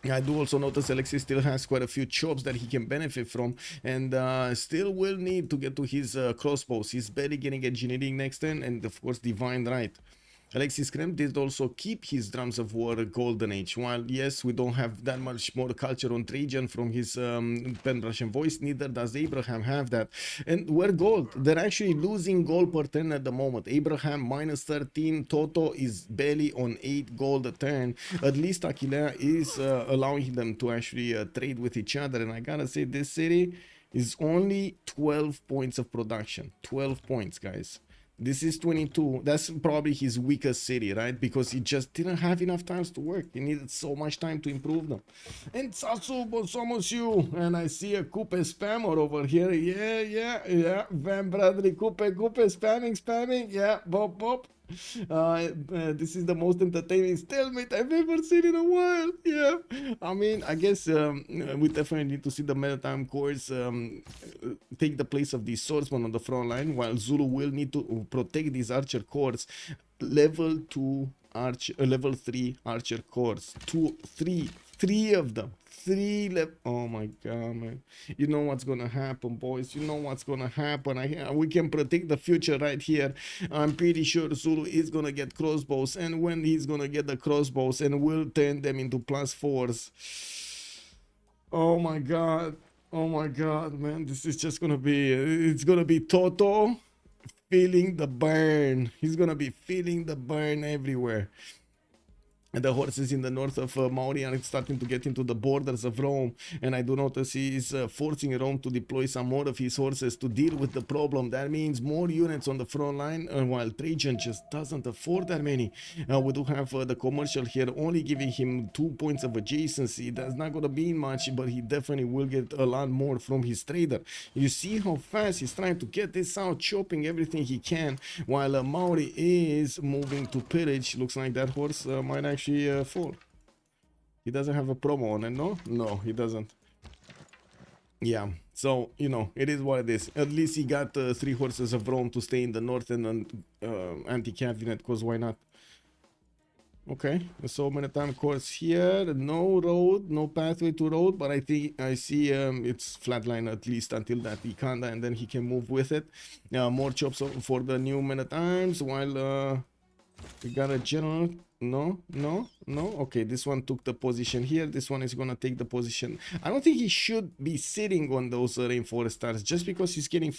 I do also notice Alexis still has quite a few chops that he can benefit from, and still will need to get to his crossbows. He's barely getting engineering next turn, and of course divine right. Alexis Krempp did also keep his Drums of War golden age. While yes, we don't have that much more culture on Trajan from his Pan-Russian voice, neither does Abraham have that. And we're gold. They're actually losing gold per turn at the moment. Abraham minus 13, Toto is barely on 8 gold a turn. At least Aquilea is allowing them to actually trade with each other. And I gotta say, this city is only 12 points of production. 12 points, guys. This is 22. That's probably his weakest city, right? Because he just didn't have enough times to work. He needed so much time to improve them. And Sasubo somos you. And I see a Coupe spammer over here. Yeah. Van Bradley Coupe spamming. Yeah, Bob. This is the most entertaining stalemate I've ever seen in a while. Yeah, I mean, I guess we definitely need to see the Maritime Corps take the place of the swordsman on the front line, while Zulu will need to protect these archer corps. Level 2 archer, level 3 archer corps, three of them. Oh my god, man. You know what's gonna happen, boys. You know what's gonna happen. We can predict the future right here. I'm pretty sure Zulu is gonna get crossbows, and when he's gonna get the crossbows, and we'll turn them into +4s. Oh my god, man. This is just gonna be, it's gonna be Toto feeling the burn. He's gonna be feeling the burn everywhere. And the horses in the north of Mauri are starting to get into the borders of Rome, and I do notice he is forcing Rome to deploy some more of his horses to deal with the problem. That means more units on the front line, while Trajan just doesn't afford that many. We do have the commercial here only giving him 2 points of adjacency. That's not going to be much, but he definitely will get a lot more from his trader. You see how fast he's trying to get this out, chopping everything he can, while Mauri is moving to pillage. Looks like that horse might actually fall. He doesn't have a promo on it, no, he doesn't. Yeah, so you know, it is what it is. At least he got 3 horses of Rome to stay in the north and anti-cav unit, because why not? Okay, so Maritime Course here, no road, no pathway to road, but I think I see it's flatline at least until that Ikanda, and then he can move with it. More chops for the new Maritimes, while we got a general. No. Okay, this one took the position here. This one is gonna take the position. I don't think he should be sitting on those rainforest stars just because he's getting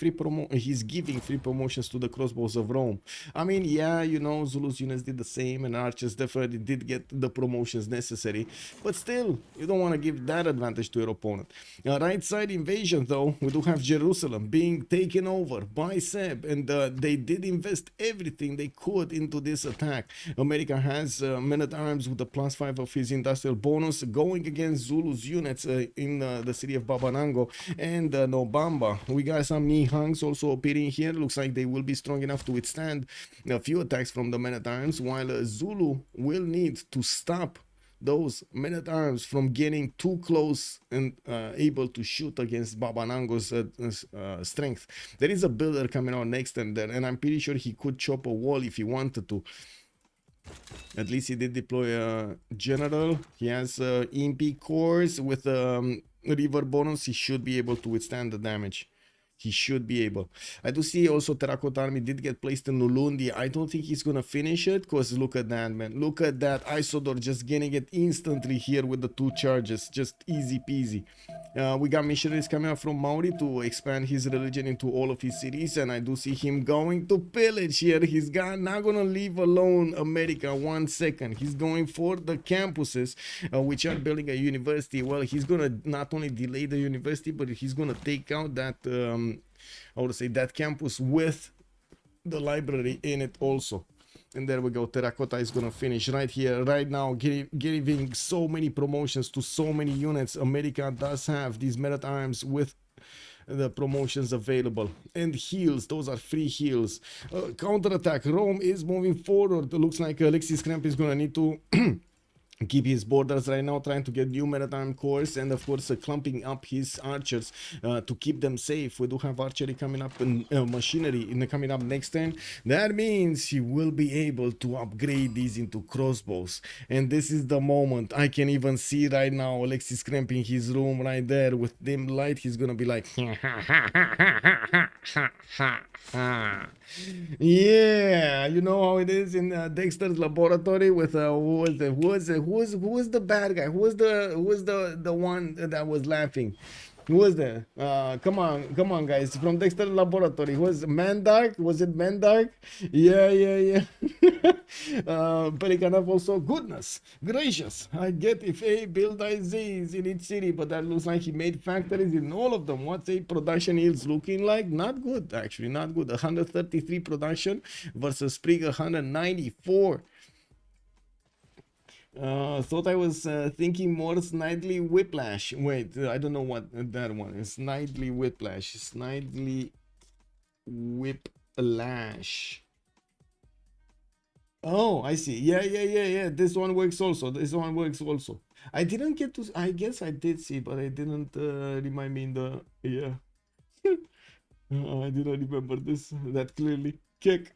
he's giving free promotions to the crossbows of Rome. I mean, yeah, you know, Zulu's units did the same, and archers definitely did get the promotions necessary, but still, you don't want to give that advantage to your opponent. Right side invasion, though, we do have Jerusalem being taken over by Seb, and they did invest everything they could into this attack. America has men-at-arms with the +5 of his industrial bonus going against Zulu's units in the city of Babanango and Nobamba. We got some Nihangs also appearing here. Looks like they will be strong enough to withstand a few attacks from the men-at-arms, while Zulu will need to stop those men-at-arms from getting too close and able to shoot against Babanango's strength. There is a builder coming out next turn there, and I'm pretty sure he could chop a wall if he wanted to. At least he did deploy a general. He has EMP cores with river bonus. He should be able to withstand the damage. He should be able. I do see also Terracotta Army did get placed in Nulundi. I don't think he's gonna finish it, because look at that, man. Look at that. Isodor just getting it instantly here with the 2 charges. Just easy peasy. We got missionaries coming out from Mauri to expand his religion into all of his cities, and I do see him going to pillage here. He's not gonna leave alone America 1 second. He's going for the campuses, which are building a university. Well, he's gonna not only delay the university, but he's gonna take out that I would say that campus with the library in it also. And there we go. Terracotta is gonna finish right here, right now, giving so many promotions to so many units. America does have these men-at-arms with the promotions available, and heals. Those are free heals. Counterattack. Rome is moving forward. Looks like Alexis Krempp is gonna need to keep his borders right now, trying to get new maritime cores, and of course clumping up his archers to keep them safe. We do have archery coming up and machinery coming up next turn. That means he will be able to upgrade these into crossbows, and this is the moment. I can even see right now Alexis Krempp in his room right there with dim light. He's gonna be like yeah, you know how it is in Dexter's laboratory with who was the bad guy? Who was the one that was laughing? Who was there? Come on, guys, from Dexter's laboratory. Who was Mandark? Was it Mandark? Yeah. Pelikanov also, goodness gracious, I get if A build IZs in each city, but that looks like he made factories in all of them. What's a production yields looking like? Not good, actually, not good. 133 production versus Spriggan 194. Thought I was thinking more Snidely Whiplash. Wait, I don't know what that one is. Snidely Whiplash. Snidely Whiplash. Oh, I see. Yeah. This one works also. I didn't get to. I guess I did see, but I didn't remind me in the. Yeah. I didn't remember this that clearly. Kick.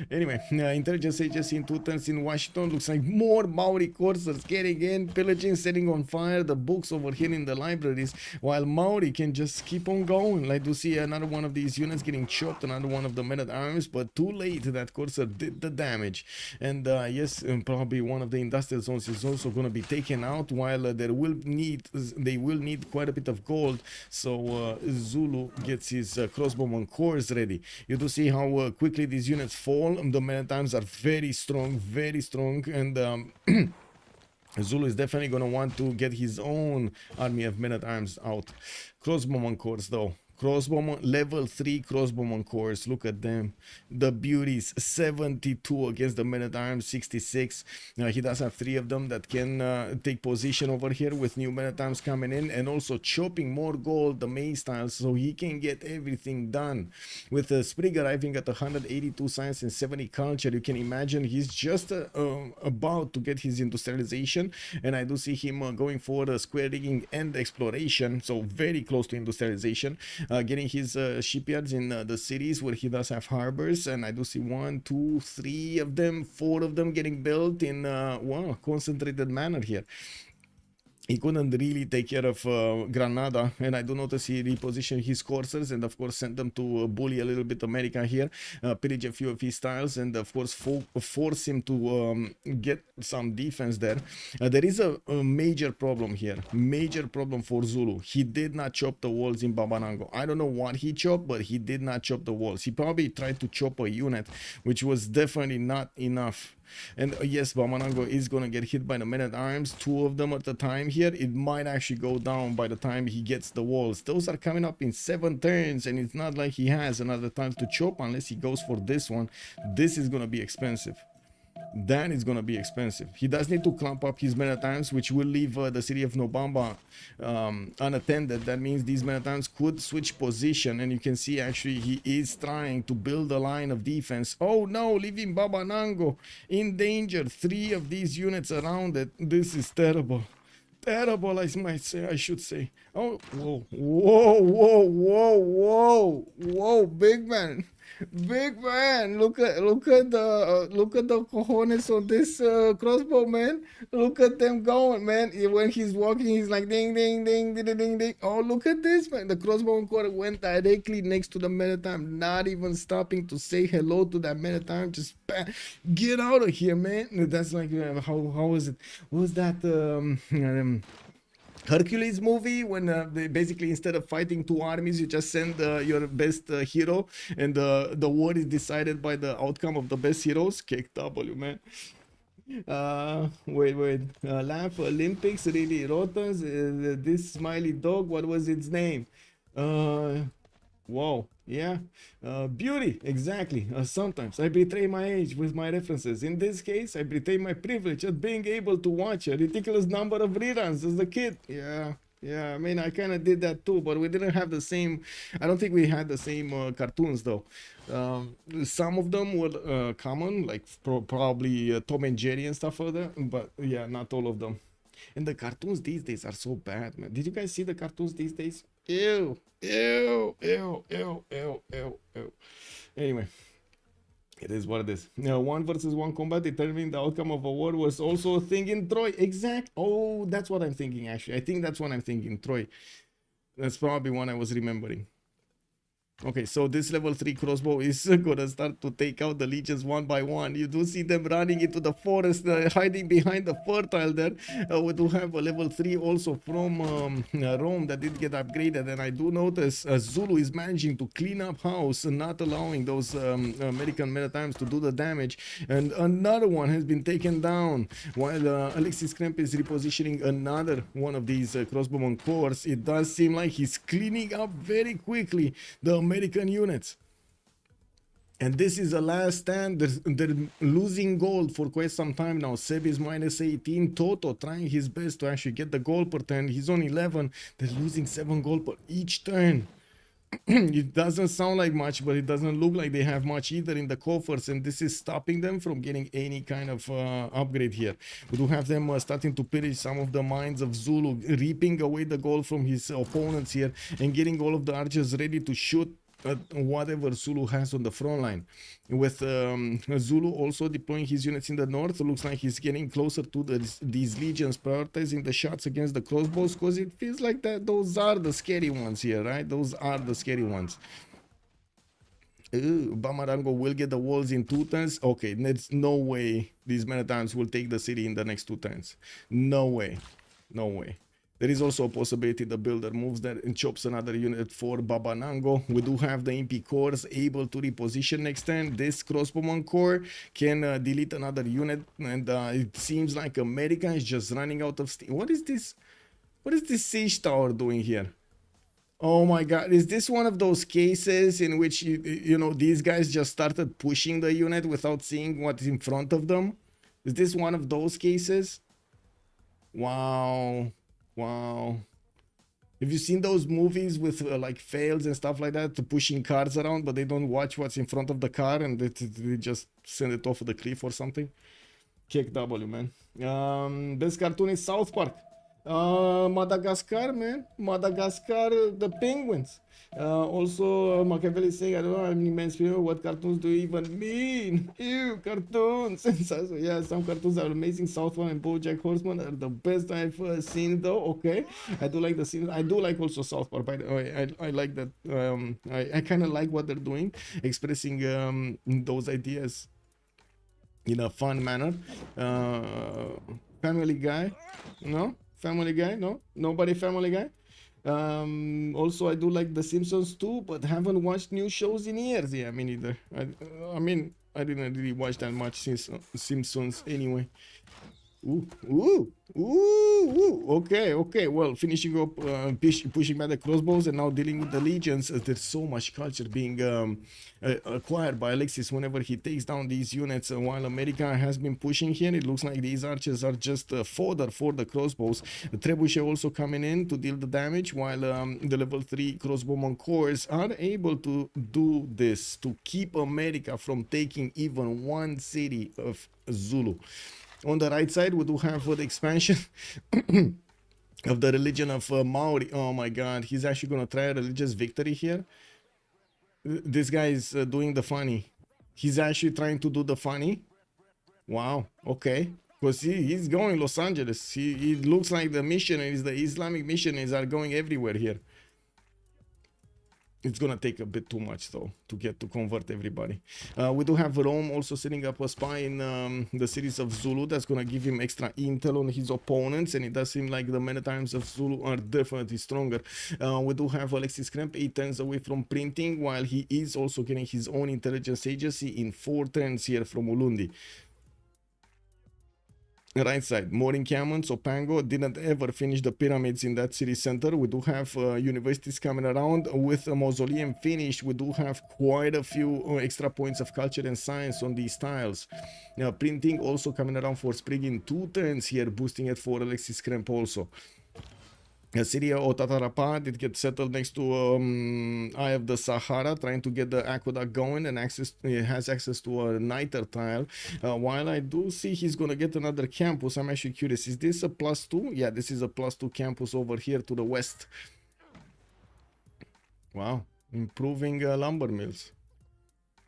Anyway, intelligence agency in 2 turns in Washington. Looks like more Maori coursers getting in, pillaging, setting on fire the books over here in the libraries, while Maori can just keep on going. Like to see another one of these units getting chopped, another one of the men at arms, but too late. That courser did the damage. And yes, probably one of the industrial zones is also going to be taken out, while they will need quite a bit of gold. So Zulu gets his crossbowman cores ready. You do see how quickly these units fall. The Maritimes are very strong, and Zulu is definitely going to want to get his own army of men-at-arms out. Crossbowman cores though. Crossbowman, level 3 crossbowman cores. Look at them. The beauties. 72 against the men-at-arms, 66. He does have 3 of them that can take position over here with new men-at-arms coming in, and also chopping more gold, the May styles, so he can get everything done. With Sprig arriving at 182 science and 70 culture, you can imagine he's just about to get his industrialization, and I do see him going for square rigging and exploration, so very close to industrialization. Getting his shipyards in the cities where he does have harbors, and I do see 1, 2, 3 of them, 4 of them getting built in well, concentrated manner here. He couldn't really take care of Granada, and I do notice he repositioned his coursers and of course sent them to bully a little bit America here, pillage a few of his styles, and of course force him to get some defense there. There is a major problem here, major problem for Zulu. He did not chop the walls in Babanango. I don't know what he chopped, but he did not chop the walls. He probably tried to chop a unit, which was definitely not enough. And yes, Babanango is gonna get hit by the men-at-arms, 2 of them at a time here. It might actually go down by the time he gets the walls. Those are coming up in 7 turns, and it's not like he has another time to chop unless he goes for this one. This is gonna be expensive. That is gonna be expensive. He does need to clump up his men-at-arms, which will leave the city of Nobamba unattended. That means these men-at-arms could switch position, and you can see actually he is trying to build a line of defense. Oh no, leaving Babanango in danger. 3 of these units around it. This is terrible. Terrible, I might say, I should say. Oh, whoa, big man. Big man, look at the cojones on this crossbow, man. Look at them going, man. When he's walking, he's like ding ding ding ding ding ding. Oh, look at this, man. The crossbow core went directly next to the men-at-arms, not even stopping to say hello to that men-at-arms. Just get out of here, man. That's like how was it? What was that Hercules movie, when they basically, instead of fighting 2 armies, you just send your best hero, and the war is decided by the outcome of the best heroes. Kick W, man. Wait. Laugh Olympics, really Rotans. This smiley dog, what was its name? Wow, yeah, beauty, exactly. Sometimes I betray my age with my references. In this case, I betray my privilege of being able to watch a ridiculous number of reruns as a kid. Yeah, Yeah, I mean, I kind of did that too, but we didn't have the same. I don't think we had the same cartoons though. Some of them were common, like probably Tom and Jerry and stuff like that. But yeah, not all of them. And the cartoons these days are so bad, man. Did you guys see the cartoons these days? Ew, ew, ew, ew, ew, ew, ew. Anyway. It is what it is. Now, 1 versus 1 combat determining the outcome of a war was also a thing in Troy. Exact. Oh, that's what I'm thinking, actually. I think that's what I'm thinking. Troy. That's probably one I was remembering. Okay, so this level 3 crossbow is gonna start to take out the legions one by one. You do see them running into the forest, hiding behind the fertile there. We do have a level 3 also from Rome that did get upgraded, and I do notice Zulu is managing to clean up house and not allowing those American men-at-arms to do the damage. And another one has been taken down, while Alexis Krempp is repositioning another one of these crossbowmen cores. It does seem like he's cleaning up very quickly the American units. And this is the last stand. They're losing gold for quite some time now. Seb is minus 18. Toto trying his best to actually get the gold per turn. He's on 11. They're losing 7 gold per each turn. It doesn't sound like much, but it doesn't look like they have much either in the coffers, and this is stopping them from getting any kind of upgrade here. We do have them starting to pillage some of the mines of Zulu, reaping away the gold from his opponents here, and getting all of the archers ready to shoot at whatever Zulu has on the front line. With Zulu also deploying his units in the north, looks like he's getting closer to these legions, prioritizing the shots against the crossbows, because it feels like that those are the scary ones here, right? Those are the scary ones. Bamarango will get the walls in 2 turns. Okay, there's no way these men-at-arms will take the city in the next 2 turns. No way. No way. There is also a possibility the builder moves there and chops another unit for Babanango. We do have the MP cores able to reposition next turn. This crossbowman core can delete another unit, and it seems like America is just running out of steam. What is this? What is this siege tower doing here? Oh my god, is this one of those cases in which, you know, these guys just started pushing the unit without seeing what's in front of them? Is this one of those cases? Wow. Wow. Have you seen those movies with like fails and stuff like that, pushing cars around, but they don't watch what's in front of the car and they just send it off the cliff or something? Kick W, man. This cartoon is South Park. Madagascar, man. Madagascar, the penguins. Also, Machiavelli is saying, I don't know, I'm immense people. What cartoons do you even mean? Ew, cartoons. So, yeah, some cartoons are amazing. South Park and BoJack Horseman are the best I've seen, though. Okay, I do like the scene. I do like also South Park. By the way, I like that. I kind of like what they're doing, expressing those ideas in a fun manner. Family Guy, no? Family Guy, no? Nobody Family Guy? Also, I do like The Simpsons too, but haven't watched new shows in years. Yeah, me neither. I mean, I didn't really watch that much since Simpsons anyway. Ooh, ooh, ooh, ooh. Okay, okay. Well, finishing up, pushing back the crossbows and now dealing with the legions. There's so much culture being acquired by Alexis whenever he takes down these units. While America has been pushing here, it looks like these archers are just fodder for the crossbows. The trebuchet also coming in to deal the damage, while the level 3 crossbowman cores are able to do this, to keep America from taking even one city of Zulu. On the right side, we do have the expansion of the religion of Maori. Oh my god, he's actually going to try a religious victory here. This guy is doing the funny. He's actually trying to do the funny. Wow, okay. Because he's going Los Angeles. It looks like the missionaries, the Islamic missionaries are going everywhere here. It's gonna take a bit too much though to get to convert everybody. We do have Rome also setting up a spy in the cities of Zulu. That's gonna give him extra intel on his opponents, and it does seem like the men-at-arms of Zulu are definitely stronger. We do have Alexis Krempp 8 turns away from printing, while he is also getting his own intelligence agency in 4 turns here from Ulundi. Right side, more encampments. Opango didn't ever finish the pyramids in that city center. We do have universities coming around with a mausoleum finished. We do have quite a few extra points of culture and science on these tiles. Printing also coming around for Spriggan 2 turns here, boosting it for Alexis Krempp also. Syria or Tatarapa did get settled next to Eye of the Sahara, trying to get the aqueduct going, and it has access to a niter tile. While I do see he's gonna get another campus, I'm actually curious, is this a +2? Yeah, this is a +2 campus over here to the west. Wow, improving lumber mills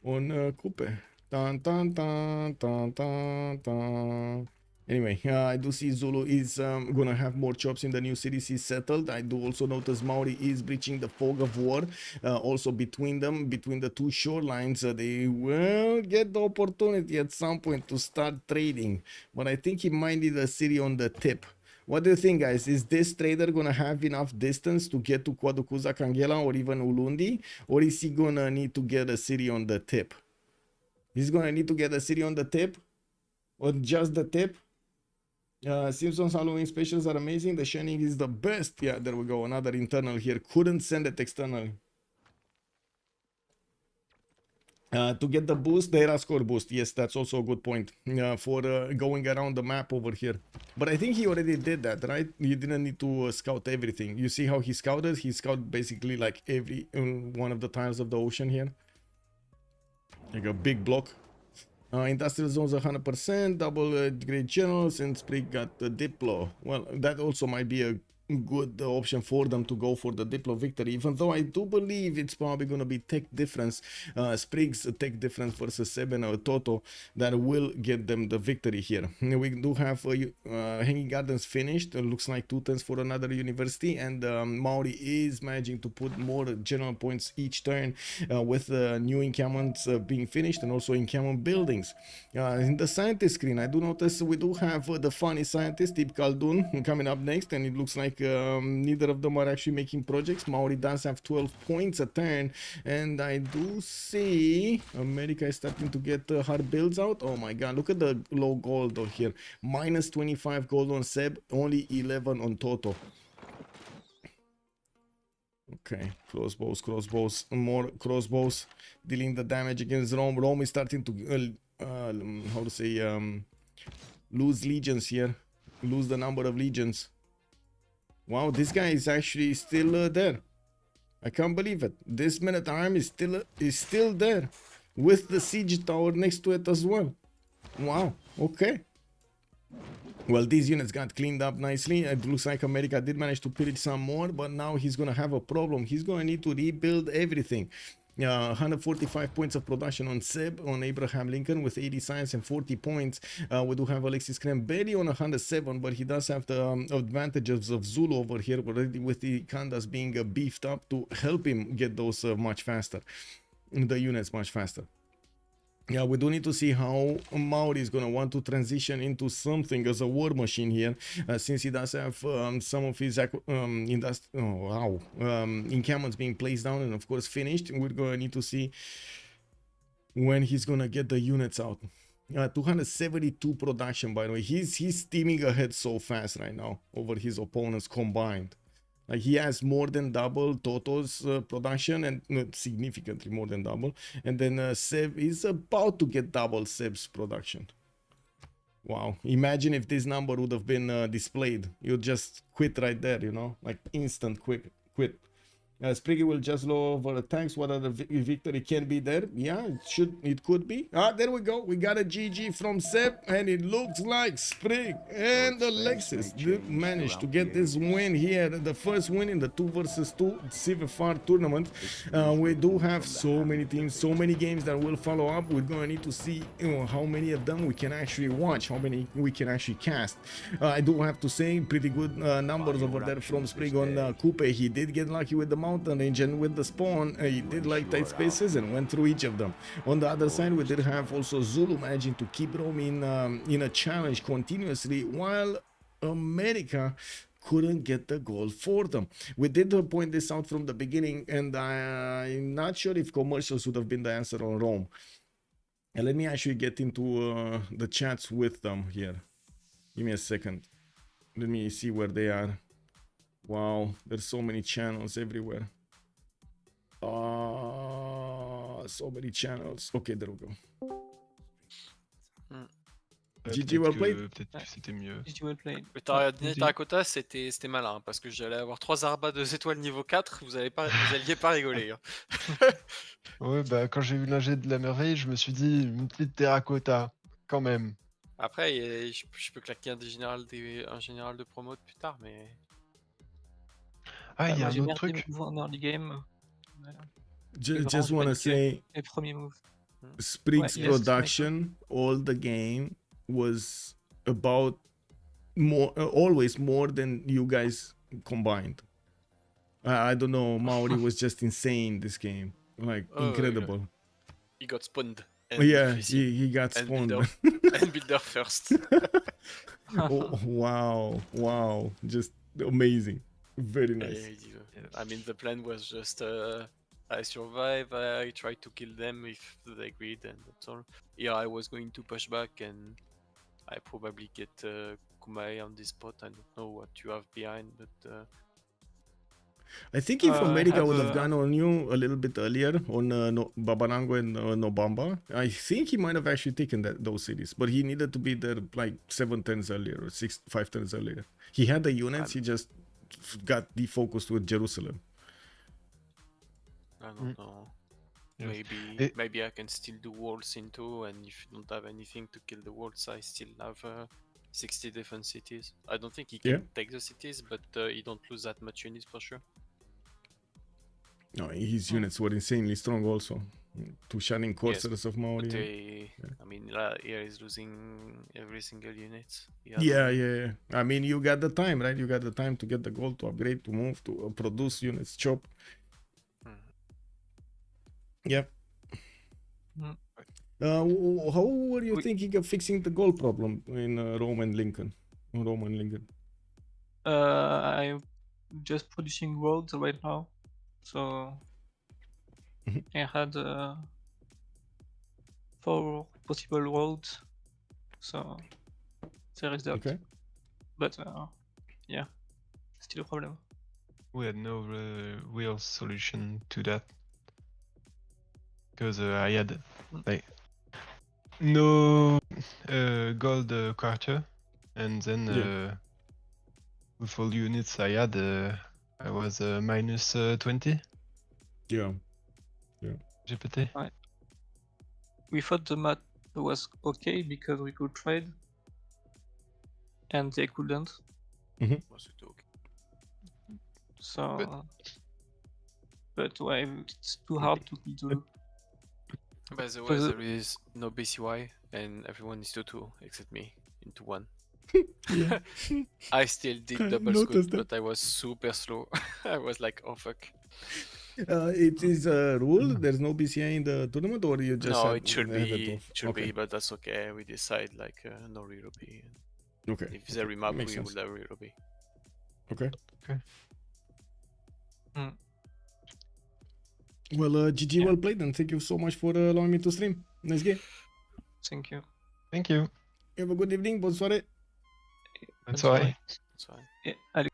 on Coupe. Dun, dun, dun, dun, dun, dun. Anyway, I do see Zulu is gonna have more jobs in the new cities he's settled. I do also notice Maori is breaching the fog of war. Also between them, between the two shorelines, they will get the opportunity at some point to start trading. But I think he might need a city on the tip. What do you think, guys? Is this trader gonna have enough distance to get to Kwadukuza, Kangela, or even Ulundi? Or is he gonna need to get a city on the tip? He's gonna need to get a city on the tip? Or just the tip? Simpsons Halloween specials are amazing. The shining is the best. Yeah, there we go. Another internal here. Couldn't send it externally. To get the boost, the era score boost. Yes, that's also a good point for going around the map over here. But I think he already did that, right? You didn't need to scout everything. You see how he scouted? He scouted basically like every one of the tiles of the ocean here. Like a big block. Industrial zones 100%, double grade generals, and Sprig got the Diplo. Well, that also might be a good option for them to go for the Diplo victory, even though I do believe it's probably going to be tech difference, Sprig's tech difference versus Seben or Toto that will get them the victory here. We do have Hanging Gardens finished. Looks like 2 turns for another university, and Maori is managing to put more general points each turn with new encampments being finished and also encampment buildings. In the scientist screen, I do notice we do have the funny scientist Tip Khaldun coming up next, and it looks like neither of them are actually making projects. Maori does have 12 points a turn, and I do see America is starting to get hard builds out. Oh my god, look at the low gold over here. Minus 25 gold on Seb, only 11 on Toto. Okay, crossbows, more crossbows dealing the damage against Rome. Rome is starting to how to say lose legions here, lose the number of legions. Wow, this guy is actually still there. I can't believe it. This man-at-arms is still there with the siege tower next to it as well. Wow, okay. Well, these units got cleaned up nicely. It looks like America did manage to pillage some more, but now he's gonna have a problem. He's gonna need to rebuild everything. 145 points of production on Seb, on Abraham Lincoln with 80 science and 40 points. We do have Alexis Krempp barely on 107, but he does have the advantages of Zulu over here already, with the Kandas being beefed up to help him get those much faster, the units much faster. Yeah, we do need to see how Maori is going to want to transition into something as a war machine here, since he does have some of his encampments being placed down and of course finished. We're going to need to see when he's going to get the units out. 272 production, by the way. He's steaming ahead so fast right now over his opponents combined. Like, he has more than double Toto's production, and significantly more than double. And then Seb is about to get double Seb's production. Wow. Imagine if this number would have been displayed. You'd just quit right there, you know? Like, instant quit. Spriggan will just low over attacks. What other victory can be there? Yeah, it could be. There we go. We got a GG from Seb, and it looks like Sprig and Alexis did manage to get this win here. The first win in the 2 versus 2 CivFR tournament. We do have so many teams, so many games that will follow up. We're going to need to see how many of them we can actually watch, how many we can actually cast. I do have to say, pretty good numbers over there from Sprig on Coupe. He did get lucky with the mountain range and with the spawn. He did like tight spaces and went through each of them. On the other side, we did have also Zulu managing to keep Rome in a challenge continuously, while America couldn't get the goal for them. We did point this out from the beginning, and I'm not sure if commercials would have been the answer on Rome. And let me actually get into the chats with them here. Give me a second. Let me see where they are. Wow, there's so many channels everywhere. So many channels. Okay, there we go. GG well played. Peut-être que c'était mieux. GG well played. Le terracotta, c'était malin, parce que j'allais avoir 3 arbas 2 étoiles niveau 4, vous alliez pas rigoler. Hein. Ouais, bah quand j'ai vu l'ingé de la merveille, je me suis dit une petite terracotta, quand même. Après, je peux claquer un général de promote plus tard, mais... Ah, il y a J'ai un autre merdé truc. mes moves en early game. Voilà. Just vraiment, wanna j'ai say, Les premiers moves. Sprig's yes, production, all the game was about more, always more than you guys combined. I don't know, Maori was just insane this game, like Oh, incredible. He got spawned. Yeah, he got and spawned. and builder first. Oh, wow, just amazing, very nice. I mean, the plan was just I survive, I try to kill them if they greed, and that's all. Yeah, I was going to push back, and I probably get Kumae on this spot. I don't know what you have behind, but I think if I America have would have a- gone on you a little bit earlier on Babarango and Nobamba, I think he might have actually taken those cities, but he needed to be there like 7 turns earlier or 5 turns earlier. He had the units, he just got defocused with Jerusalem. I don't know. Yes. Maybe I can still do walls into, and if you don't have anything to kill the walls, I still have 60 different cities. I don't think he can Yeah. take the cities, but he don't lose that much units for sure. No, his units were insanely strong also. 2 Shining Corsairs of Maori. But Yeah. I mean, here he's losing every single unit. Yeah. I mean, you got the time, right? You got the time to get the gold, to upgrade, to move, to produce units, chop. Yep. Mm. How were you We- thinking of fixing the gold problem in Rome and Lincoln? I'm just producing roads right now, so Mhm. I had 4 possible roads, so there is that. Okay. But yeah, still a problem. We had no real solution to that. Because I had like no gold quarter, and then Yeah. with all units I had, I was minus 20 Yeah. GPT. We thought the map was okay because we could trade, and they couldn't. Was it okay? So, but why it's too hard to do. By the way, For the- there is no BCY, and everyone is Toto except me into 1. Yeah. I still did I double noticed scoop, but I was super slow. I was like, oh fuck. It is a rule. There's no BCI in the tournament, or you just No, have it should have be, off? should Okay. be, but that's okay. We decide like no re-ruby. Okay. If there remap, we Makes sense. will have re-ruby. Okay. Okay. Well, GG, Yeah. well played, and thank you so much for allowing me to stream. Nice game. Thank you. Thank you. Have a good evening. Bonne soirée. That's That's why. That's fine. Yeah,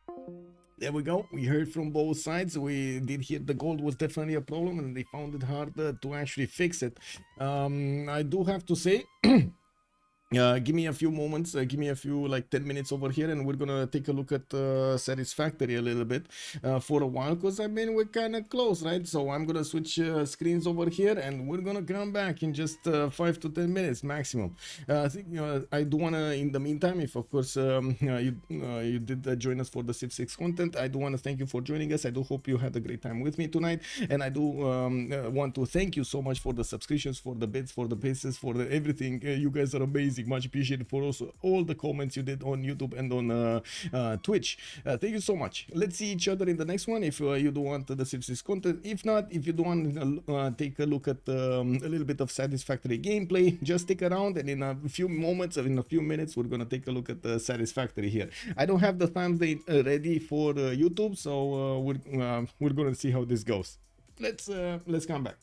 There we go. We heard from both sides. We did hear the gold was definitely a problem, and they found it hard to actually fix it. I do have to say, give me a few moments, give me a few like 10 minutes over here, and we're gonna take a look at Satisfactory a little bit for a while, because I mean we're kind of close, right? So I'm gonna switch screens over here, and we're gonna come back in just 5 to 10 minutes maximum. I do wanna, in the meantime, if of course you did join us for the Civ6 content, I do want to thank you for joining us. I do hope you had a great time with me tonight, and I do want to thank you so much for the subscriptions, for the bits, for the bases, for the everything. You guys are amazing. Much appreciated for also all the comments you did on YouTube and on Twitch. Thank you so much. Let's see each other in the next one if you do want the Civ6 content. If not, if you do want to take a look at a little bit of Satisfactory gameplay, just stick around, and in a few moments or in a few minutes we're gonna take a look at the Satisfactory here. I don't have the thumbnail ready for YouTube, so we're gonna see how this goes. Let's come back.